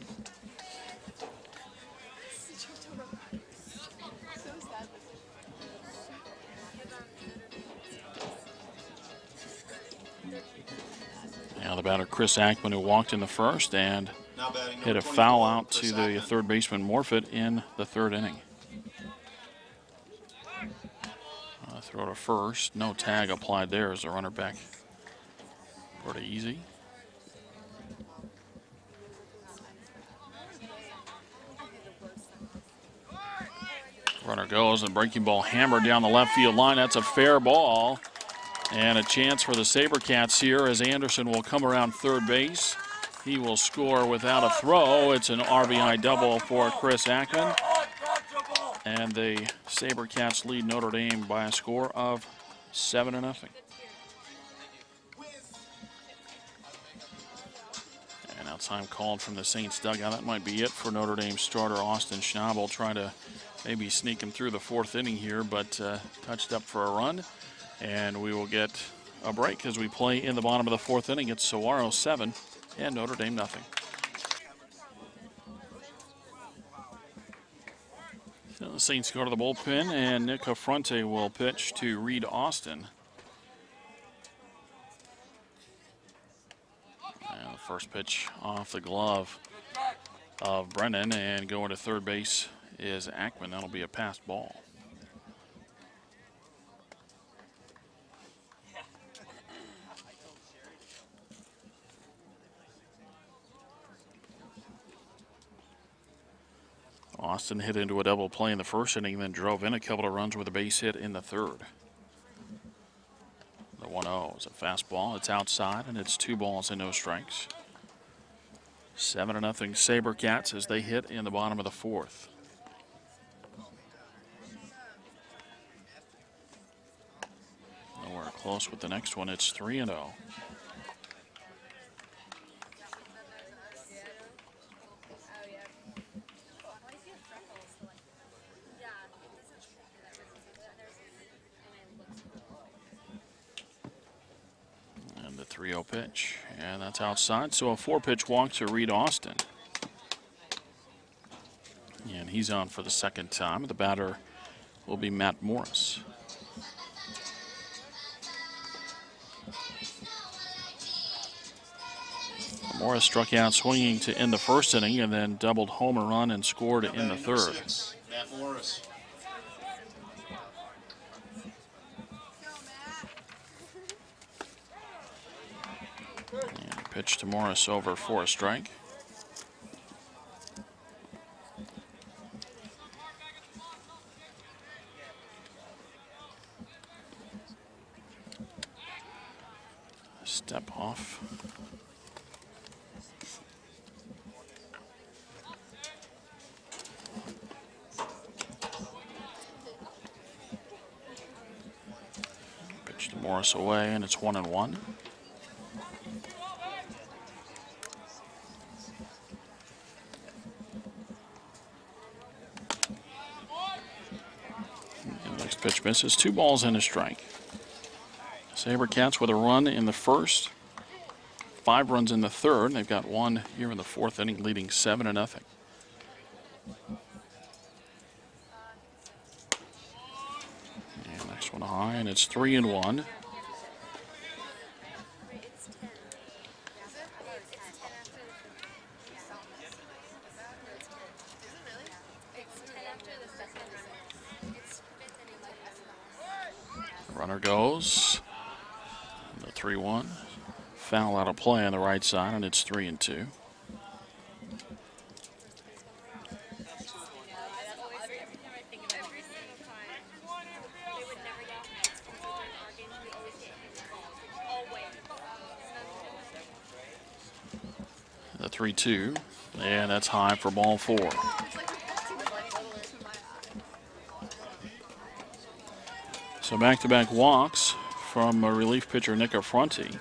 Now the batter, Chris Ackman, who walked in the first and hit a foul out to the 3rd baseman Morfitt in the 3rd inning. Throw to first. No tag applied there as the runner back. Pretty easy. Runner goes, and breaking ball hammered down the left field line. That's a fair ball. And a chance for the SaberCats here as Anderson will come around 3rd base. He will score without a throw. It's an RBI double for Chris Ackman. And the SaberCats lead Notre Dame by a score of 7-0. And now time called from the Saints dugout. That might be it for Notre Dame starter Austin Schnabel. Trying to maybe sneak him through the 4th inning here, but touched up for a run. And we will get a break as we play in the bottom of the 4th inning. It's Saguaro 7 and Notre Dame nothing. So the Saints go to the bullpen, and Nick Affronte will pitch to Reed Austin. And the first pitch off the glove of Brennan, and going to 3rd base is Ackman. That'll be a passed ball. Austin hit into a double play in the 1st inning, then drove in a couple of runs with a base hit in the 3rd. The 1-0 is a fastball. It's outside, and it's 2 balls and no strikes. 7-0 SaberCats as they hit in the bottom of the 4th. Nowhere close with the next one. It's 3-0. 0 pitch, and that's outside. So a 4-pitch walk to Reed Austin. And he's on for the second time. The batter will be Matt Morris. Morris struck out swinging to end the first inning and then doubled home run and scored in the third. Matt Morris. And pitch to Morris over for a strike. Step off. Pitch to Morris away, and it's 1-1. And next pitch misses. 2 balls and a strike. SaberCats with a run in the first, 5 runs in the third. They've got 1 here in the 4th inning, leading 7-0. And next one high, and it's 3-1. Runner goes. The 3-1. Foul out of play on the right side, and it's 3-2. The 3-2, and that's high for ball 4. So back-to-back walks from relief pitcher Nick Affronti.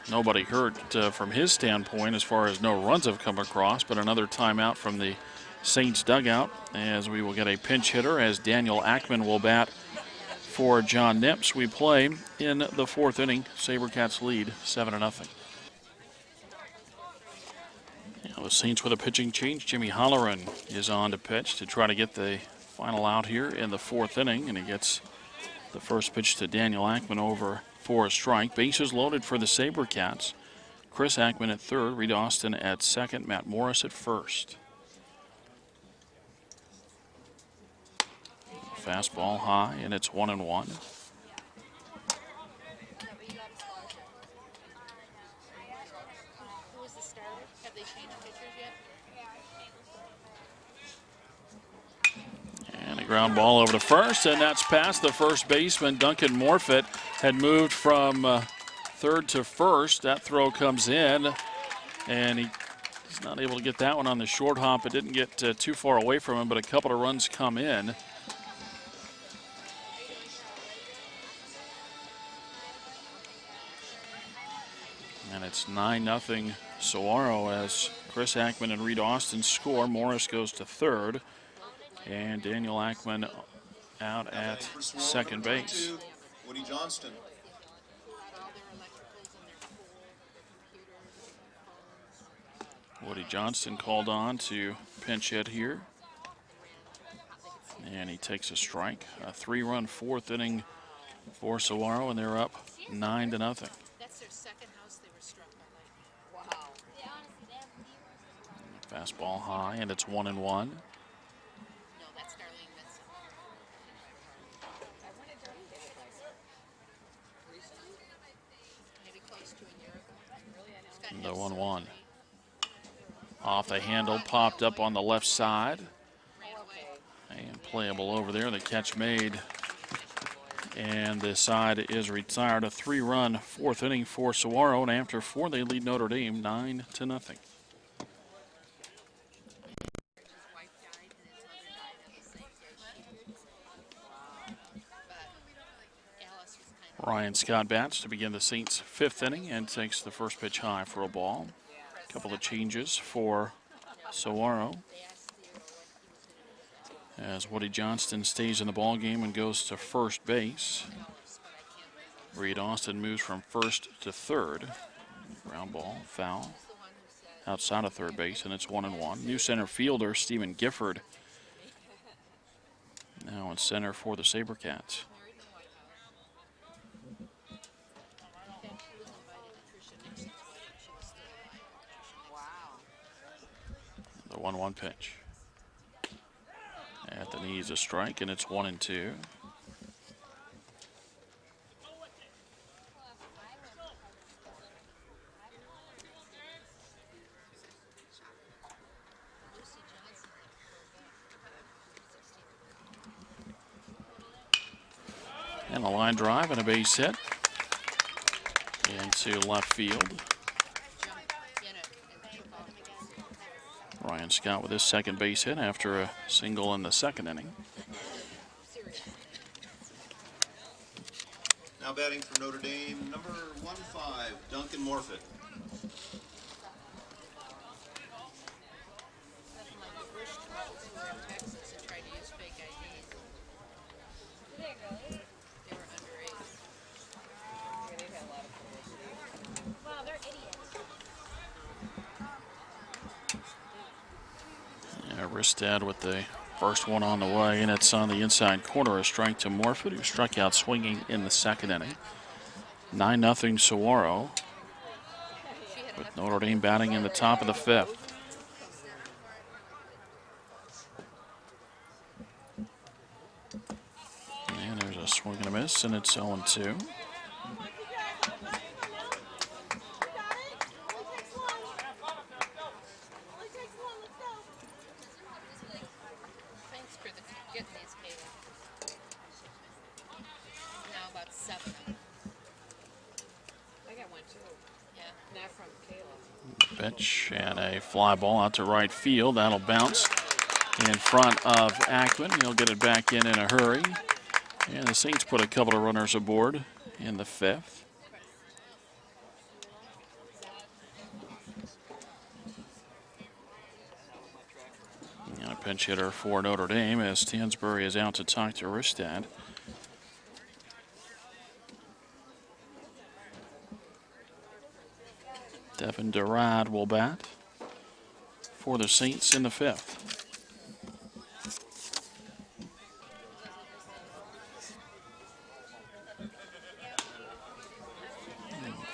Nobody hurt from his standpoint as far as no runs have come across, but another timeout from the Saints dugout as we will get a pinch hitter as Daniel Ackman will bat for John Nips. We play in the 4th inning. SaberCats lead 7-0. The Saints with a pitching change. Jimmy Holloran is on to pitch to try to get the final out here in the 4th inning, and he gets the first pitch to Daniel Ackman over for a strike. Bases loaded for the SaberCats. Chris Ackman at third, Reed Austin at second, Matt Morris at first. Fastball high, and it's 1-1. And a ground ball over to first, and that's past the first baseman. Duncan Morfitt had moved from third to first. That throw comes in, and he's not able to get that one on the short hop. It didn't get too far away from him, but a couple of runs come in. And it's 9-0 Saguaro as Chris Ackman and Reed Austin score. Morris goes to third, and Daniel Ackman out at second base. Woody Johnston. Woody Johnston called on to pinch hit here. And he takes a strike. A 3-run 4th inning for Saguaro, and they're up 9-0. That's their second house they were struck by. Wow. Fastball high, and it's 1-1. No, that's Darlene Benson. Maybe close to a year ago. The 1-1. Off the handle, popped up on the left side. And playable over there. The catch made. And the side is retired. A 3-run 4th inning for Saguaro. And after 4, they lead Notre Dame 9-0. Ryan Scott bats to begin the Saints' 5th inning and takes the first pitch high for a ball. A couple of changes for Saguaro as Woody Johnston stays in the ball game and goes to first base. Reed Austin moves from first to third. Ground ball, foul. Outside of third base, and it's 1-1. New center fielder, Stephen Gifford. Now in center for the SaberCats. The 1-1 pitch. At the knees, a strike, and it's 1-2. And a line drive and a base hit into left field. Ryan Scott with his second base hit after a single in the second inning. Now batting for Notre Dame, number 15, Duncan Morfitt. Reistad with the first one on the way, and it's on the inside corner. A strike to Morfitt, who struck out swinging in the second inning. 9-0 Saguaro, with Notre Dame batting in the top of the fifth. And there's a swing and a miss, and it's 0-2. Pitch and a fly ball out to right field. That'll bounce in front of Ackman. He'll get it back in a hurry. And the Saints put a couple of runners aboard in the fifth. And a pinch hitter for Notre Dame as Stansbury is out to talk to Reistad. Devin Durrad will bat for the Saints in the fifth.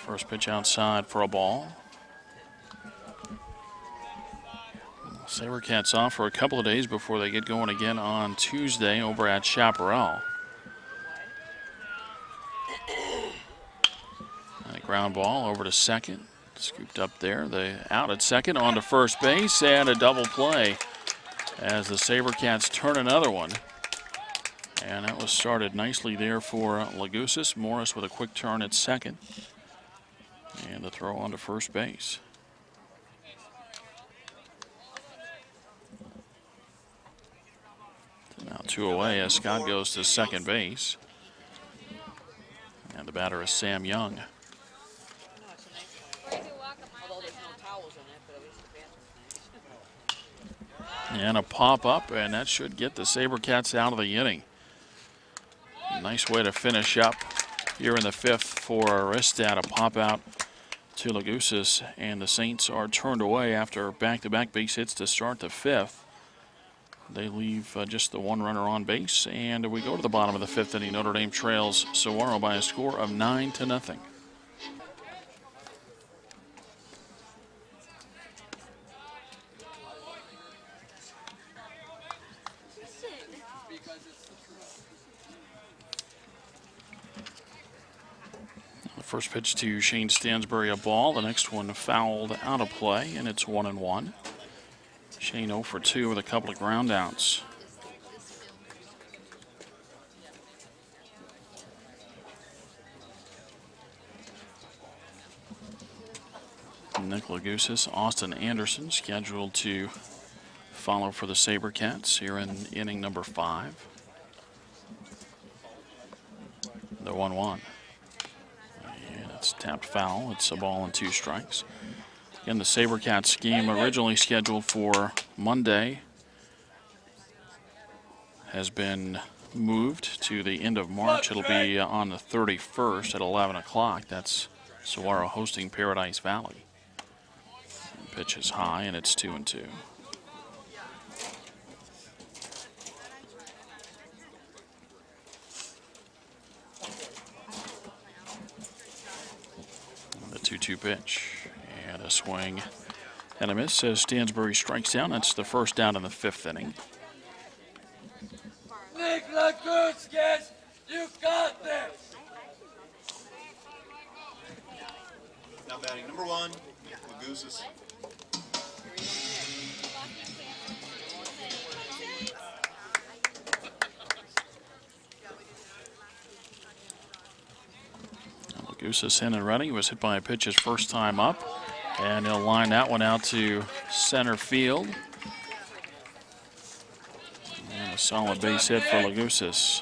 First pitch outside for a ball. SaberCats off for a couple of days before they get going again on Tuesday over at Chaparral. And a ground ball over to second. Scooped up there. They out at second, on to first base, and a double play as the SaberCats turn another one. And that was started nicely there for Lagusis. Morris with a quick turn at second. And the throw on to first base. Now 2 away as Scott goes to second base. And the batter is Sam Young. And a pop-up, and that should get the SaberCats out of the inning. Nice way to finish up here in the fifth for Reistad. A pop-out to Lagusis, and the Saints are turned away after back-to-back base hits to start the fifth. They leave just the one runner on base, and we go to the bottom of the fifth inning. Notre Dame trails Saguaro by a score of 9-0. First pitch to Shane Stansbury, a ball. The next one fouled out of play, and it's 1-1. Shane 0 for 2 with a couple of ground outs. Nick Lagusis, Austin Anderson scheduled to follow for the SaberCats here in inning number 5. The 1-1. It's tapped foul. It's a ball and 2 strikes. Again, the SaberCats game originally scheduled for Monday has been moved to the end of March. It'll be on the 31st at 11 o'clock. That's Saguaro hosting Paradise Valley. Pitch is high, and it's 2-2. The 2-2 pitch, and a swing and a miss as Stansbury strikes down. That's the first down in the 5th inning. Nick Laguskas, you got this! Now batting number 1, Lagusas. Lagusas in and running. He was hit by a pitch his first time up, and he'll line that one out to center field. And a solid base hit for Lagusas.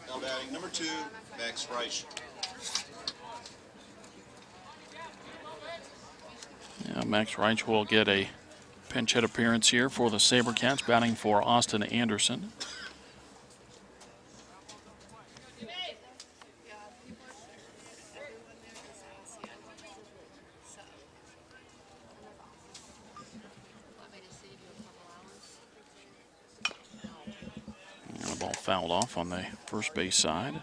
Now batting number 2, Max Reich. Yeah, Max Reich will get a pinch hit appearance here for the SaberCats, batting for Austin Anderson. And the ball fouled off on the first base side.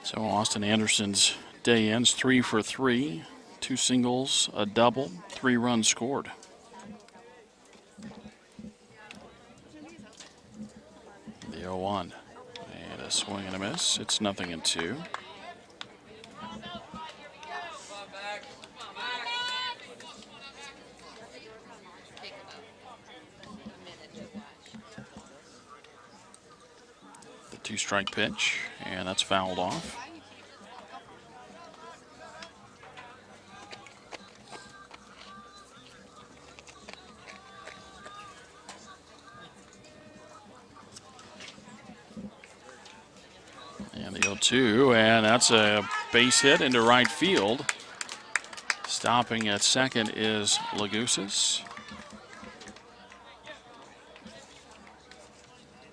So Austin Anderson's day ends 3 for 3, 2 singles, a double, 3 runs scored. The 0-1, and a swing and a miss. It's 0-2. The 2-strike pitch, and that's fouled off. And the 0-2, and that's a base hit into right field. Stopping at second is Lagusas.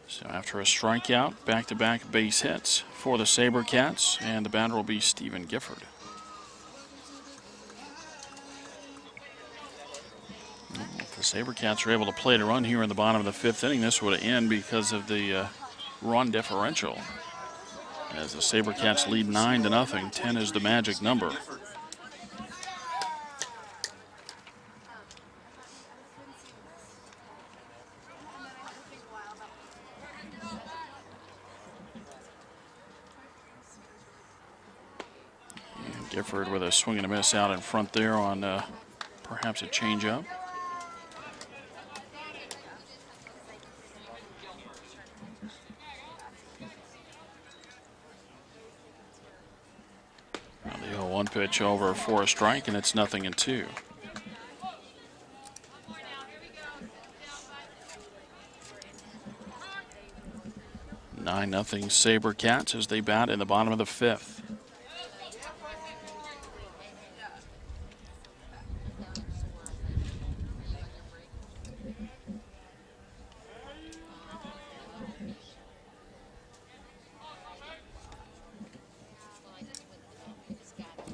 So after a strikeout, back-to-back base hits for the SaberCats, and the batter will be Stephen Gifford. If the SaberCats are able to play to run here in the bottom of the 5th inning, this would end because of the run differential. As the SaberCats lead 9-0, 10 is the magic number. And Gifford with a swing and a miss out in front there on perhaps a changeup. The 0-1 pitch over for a strike, and it's 0-2. Nothing SaberCats as they bat in the bottom of the 5th.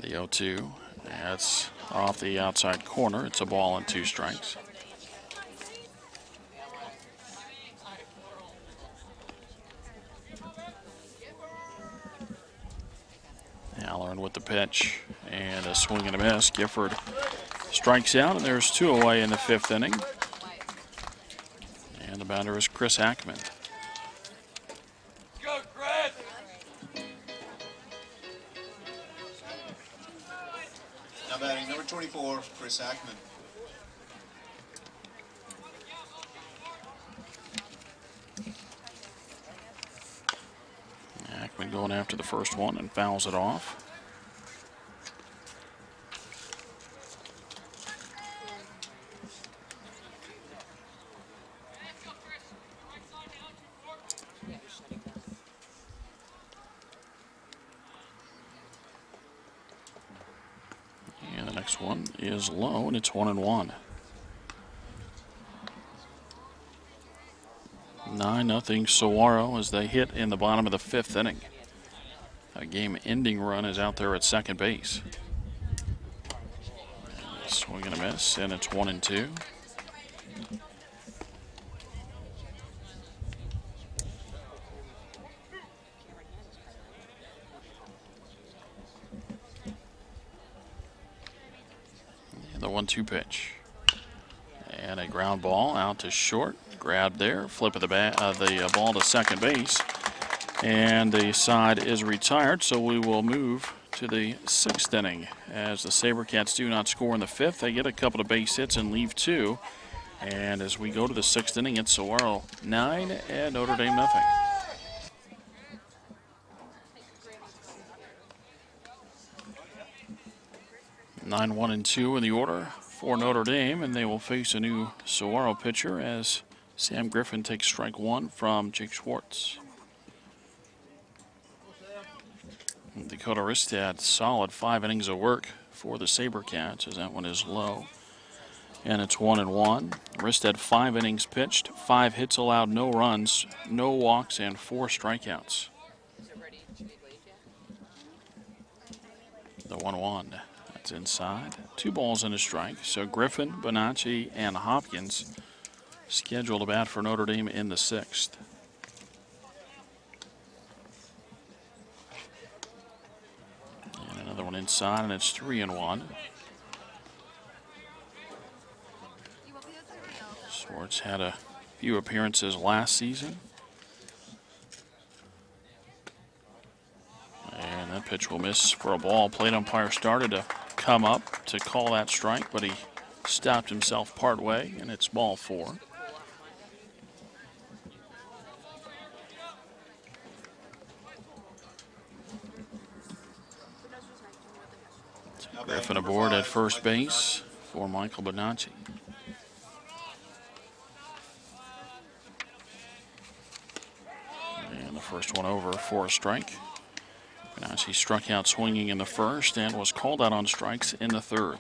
The 0-2, that's off the outside corner. It's a ball and 2 strikes. Halloran with the pitch and a swing and a miss. Gifford strikes out, and there's 2 away in the 5th inning. And the batter is Chris Hackman. Go, Chris! Now batting number 24, Chris Hackman. Hackman going after the first one and fouls it off. Next one is low, and it's 1-1. 9-0 Saguaro as they hit in the bottom of the 5th inning. A game-ending run is out there at second base. Swing and a miss, and it's 1-2. And the 1-2 pitch. And a ground ball out to short. Grabbed there, flip of the ball to second base. And the side is retired, so we will move to the 6th inning. As the SaberCats do not score in the 5th, they get a couple of base hits and leave 2. And as we go to the 6th inning, it's Saguaro 9 and Notre Dame nothing. 9-1-2 in the order for Notre Dame, and they will face a new Saguaro pitcher as Sam Griffin takes strike 1 from Jake Schwartz. Dakota Reistad, solid 5 innings of work for the SaberCats as that one is low. And it's 1-1. Reistad 5 innings pitched, 5 hits allowed, no runs, no walks, and 4 strikeouts. The 1-1. That's inside. 2 balls and a strike. So Griffin, Bonacci, and Hopkins scheduled to bat for Notre Dame in the 6th. Another one inside, and it's 3-1. Schwartz had a few appearances last season. And that pitch will miss for a ball. Plate umpire started to come up to call that strike, but he stopped himself part way, and it's ball 4. Griffin aboard at first base for Michael Bonacci. And the first one over for a strike. Bonacci struck out swinging in the 1st and was called out on strikes in the 3rd.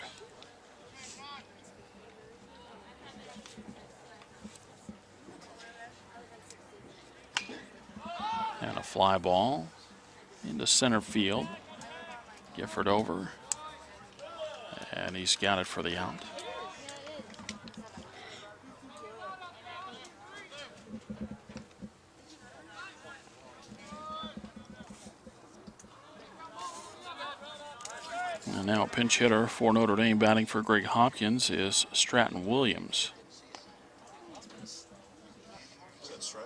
And a fly ball into center field. Gifford over. And he's got it for the out. And now a pinch hitter for Notre Dame batting for Greg Hopkins is Stratton Williams. That's right.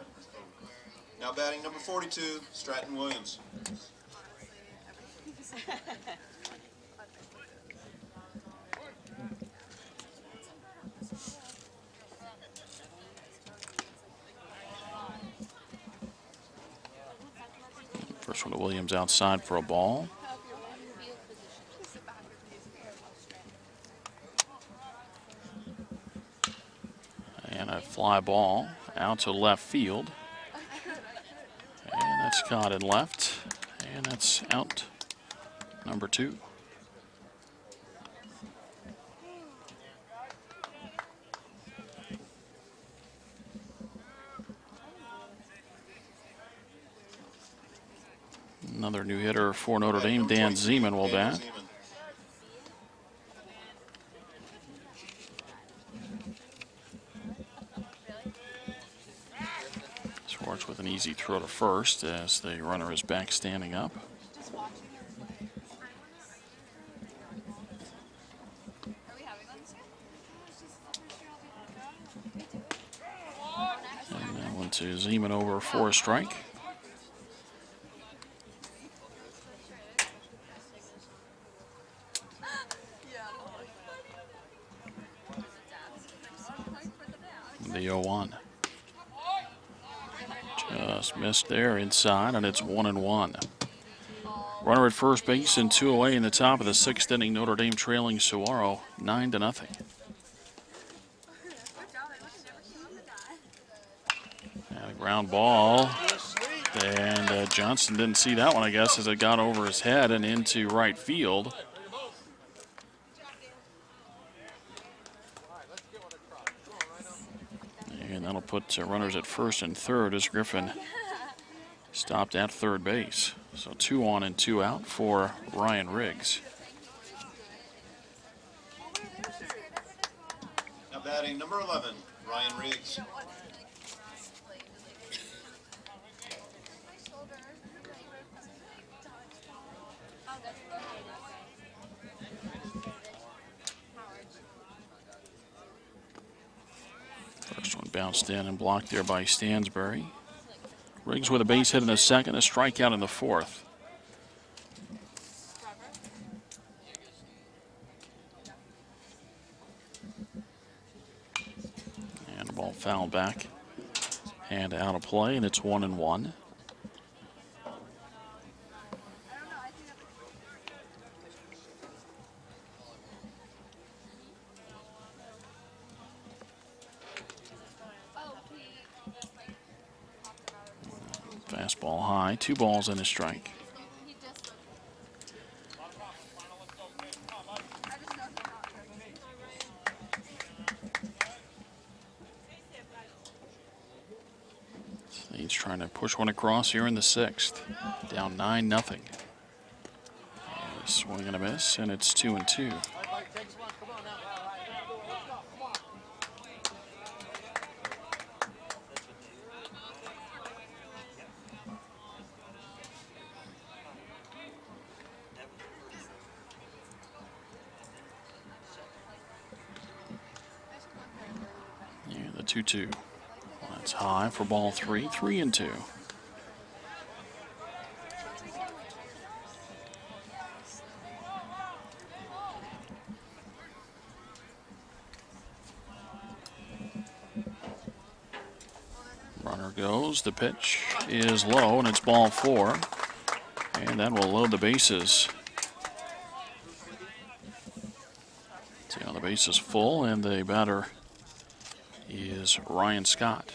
Now batting number 42, Stratton Williams. First one to Williams outside for a ball. And a fly ball out to left field. And that's caught in left. And that's out number 2. Another new hitter for Notre Dame, Dan Zeman will bat. Schwartz with an easy throw to first as the runner is back standing up. And that one to Zeman over for a strike. The 0-1. Just missed there inside, and it's 1-1. Runner at first base and 2 away in the top of the 6th inning. Notre Dame trailing Saguaro 9-0. And a ground ball. And Johnson didn't see that one, I guess, as it got over his head and into right field. That'll put runners at first and third as Griffin stopped at third base. So 2 on and 2 out for Ryan Riggs. Now batting number 11, Ryan Riggs. First one bounced in and blocked there by Stansbury. Riggs with a base hit in the second, a strikeout in the fourth. And the ball fouled back and out of play, and it's 1-1. Fastball high, 2 balls and a strike. He's trying to push one across here in the sixth. Down 9-0. Swing and a miss, and it's 2-2. Yeah, the 2-2. That's high for ball 3, 3-2. Runner goes, the pitch is low, and it's ball 4. And that will load the bases. See how the base is full, and the batter is Ryan Scott.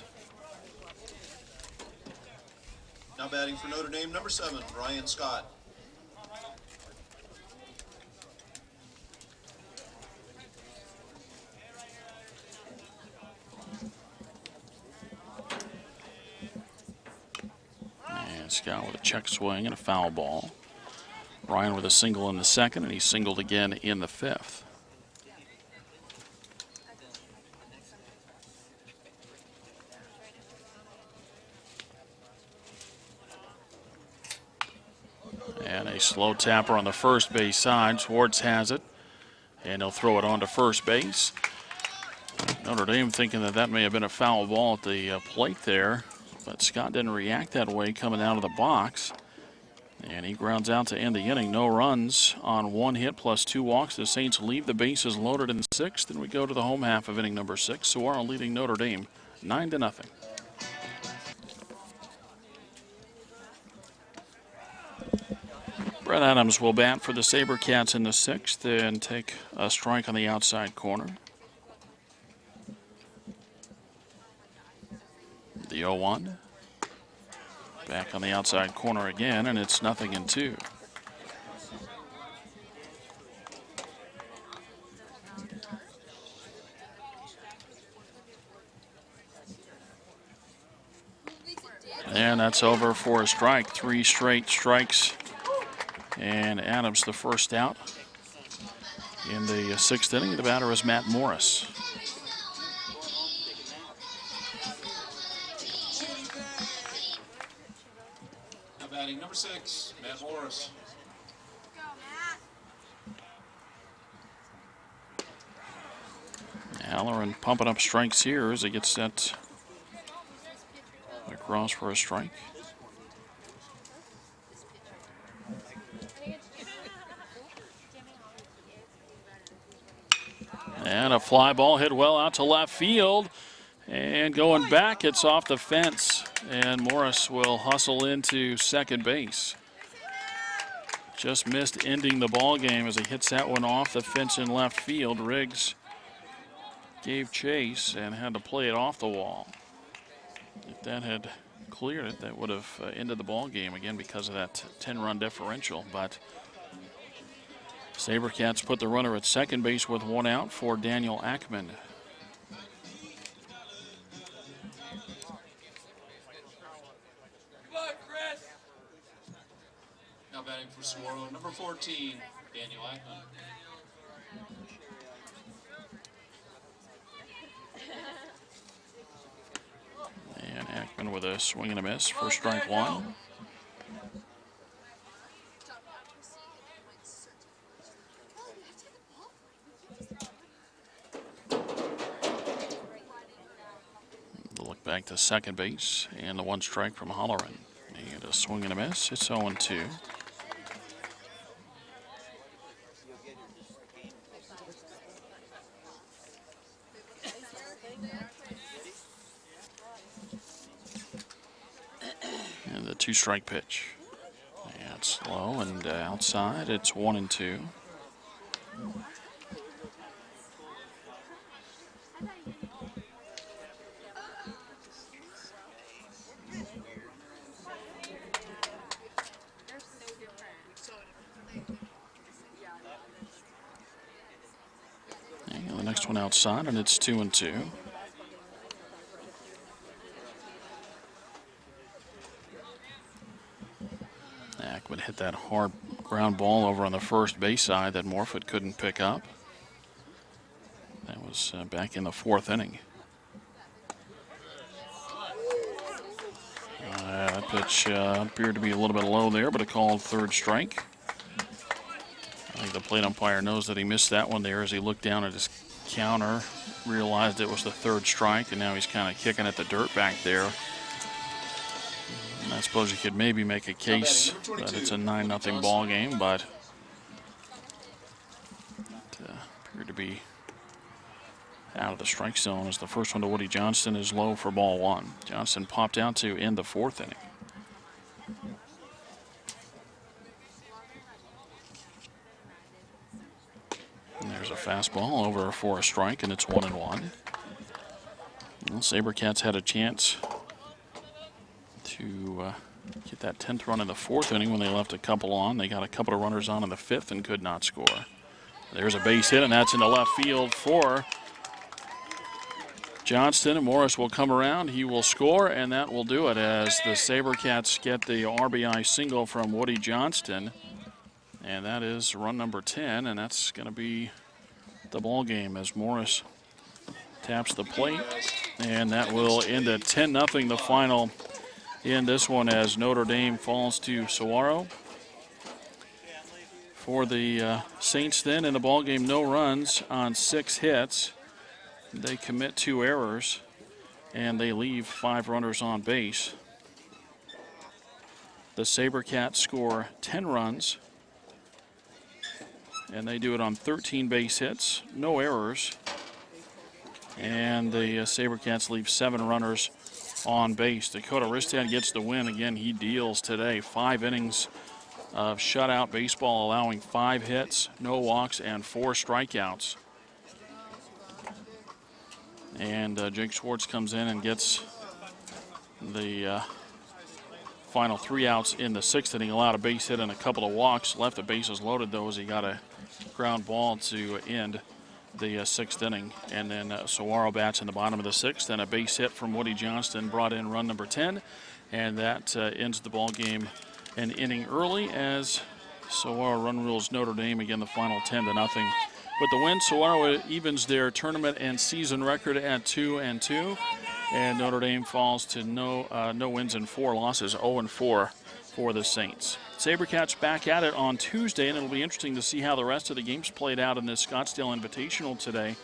Now batting for Notre Dame, number 7, Ryan Scott. And Scott with a check swing and a foul ball. Ryan with a single in the second, and he singled again in the fifth. And a slow tapper on the first base side. Schwartz has it, and he'll throw it on to first base. Notre Dame thinking that that may have been a foul ball at the plate there, but Scott didn't react that way coming out of the box. And he grounds out to end the inning. No runs on 1 hit plus 2 walks. The Saints leave the bases loaded in the sixth, and we go to the home half of inning number 6. Saguaro leading Notre Dame 9-0. Brett Adams will bat for the SaberCats in the sixth and take a strike on the outside corner. The 0-1. Back on the outside corner again, and it's 0-2. And that's over for a strike. 3 straight strikes. And Adams the first out. In the sixth inning, the batter is Matt Morris. Now batting number 6, Matt Morris. Halloran pumping up strikes here as he gets set across for a strike. And a fly ball hit well out to left field. And going back, it's off the fence. And Morris will hustle into second base. Just missed ending the ball game as he hits that one off the fence in left field. Riggs gave chase and had to play it off the wall. If that had cleared it, that would have ended the ball game again because of that 10-run differential. But SaberCats put the runner at second base with 1 out for Daniel Ackman. Saguaro, number 14, Daniel Ackman. And Ackman with a swing and a miss for strike one. Look back to second base, and the one strike from Holleran. And a swing and a miss. It's 0-2. And the two-strike pitch. And it's low and outside. It's 1-2. And the next one outside, and it's 2-2. Ackman hit that hard ground ball over on the first base side that Morfitt couldn't pick up. That was back in the fourth inning. That pitch appeared to be a little bit low there, but a called third strike. I think the plate umpire knows that he missed that one there as he looked down at his counter, realized it was the third strike, and now he's kind of kicking at the dirt back there. And I suppose you could maybe make a case that it's a 9-0 ball game, but it appeared to be out of the strike zone as the first one to Woody Johnston is low for ball one. Johnston popped out to end the fourth inning. And there's a fastball over for a strike, and it's 1-1. Well, SaberCats had a chance to get that 10th run in the fourth inning when they left a couple on. They got a couple of runners on in the fifth and could not score. There's a base hit, and that's into left field for Johnston, and Morris will come around. He will score, and that will do it as the SaberCats get the RBI single from Woody Johnston. And that is run number 10, and that's going to be the ball game as Morris taps the plate. And that will end at 10-0, the final in this one as Notre Dame falls to Saguaro. For the Saints then in the ball game, no runs on 6 hits. They commit 2 errors, and they leave 5 runners on base. The SaberCats score 10 runs, and they do it on 13 base hits, no errors. And the SaberCats leave 7 runners on base. Dakota Reistad gets the win. Again, he deals today. 5 innings of shutout baseball, allowing 5 hits, no walks, and 4 strikeouts. And Jake Schwartz comes in and gets the final 3 outs in the 6th inning, allowed a base hit and a couple of walks. Left the bases loaded, though, as he got a ground ball to end the 6th inning. And then Saguaro bats in the bottom of the 6th, and a base hit from Woody Johnston brought in run number 10. And that ends the ball game an inning early as Saguaro run rules Notre Dame, again, the final 10-0. With the win, Saguaro evens their tournament and season record at 2-2, and Notre Dame falls to no wins and 4 losses, 0-4 for the Saints. SaberCats back at it on Tuesday, and it'll be interesting to see how the rest of the games played out in this Scottsdale Invitational today,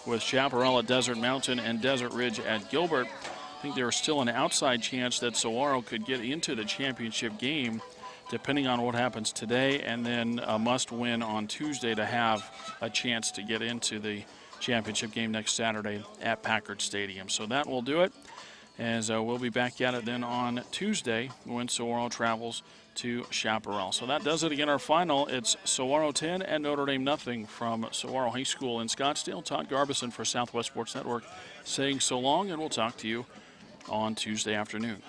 with Chaparral at Desert Mountain and Desert Ridge at Gilbert. I think there's still an outside chance that Saguaro could get into the championship game, depending on what happens today, and then a must-win on Tuesday to have a chance to get into the championship game next Saturday at Packard Stadium. So that will do it, as we'll be back at it then on Tuesday when Saguaro travels to Chaparral. So that does it. Again, our final, it's Saguaro 10 and Notre Dame nothing from Saguaro High School in Scottsdale. Todd Garbison for Southwest Sports Network saying so long, and we'll talk to you on Tuesday afternoon.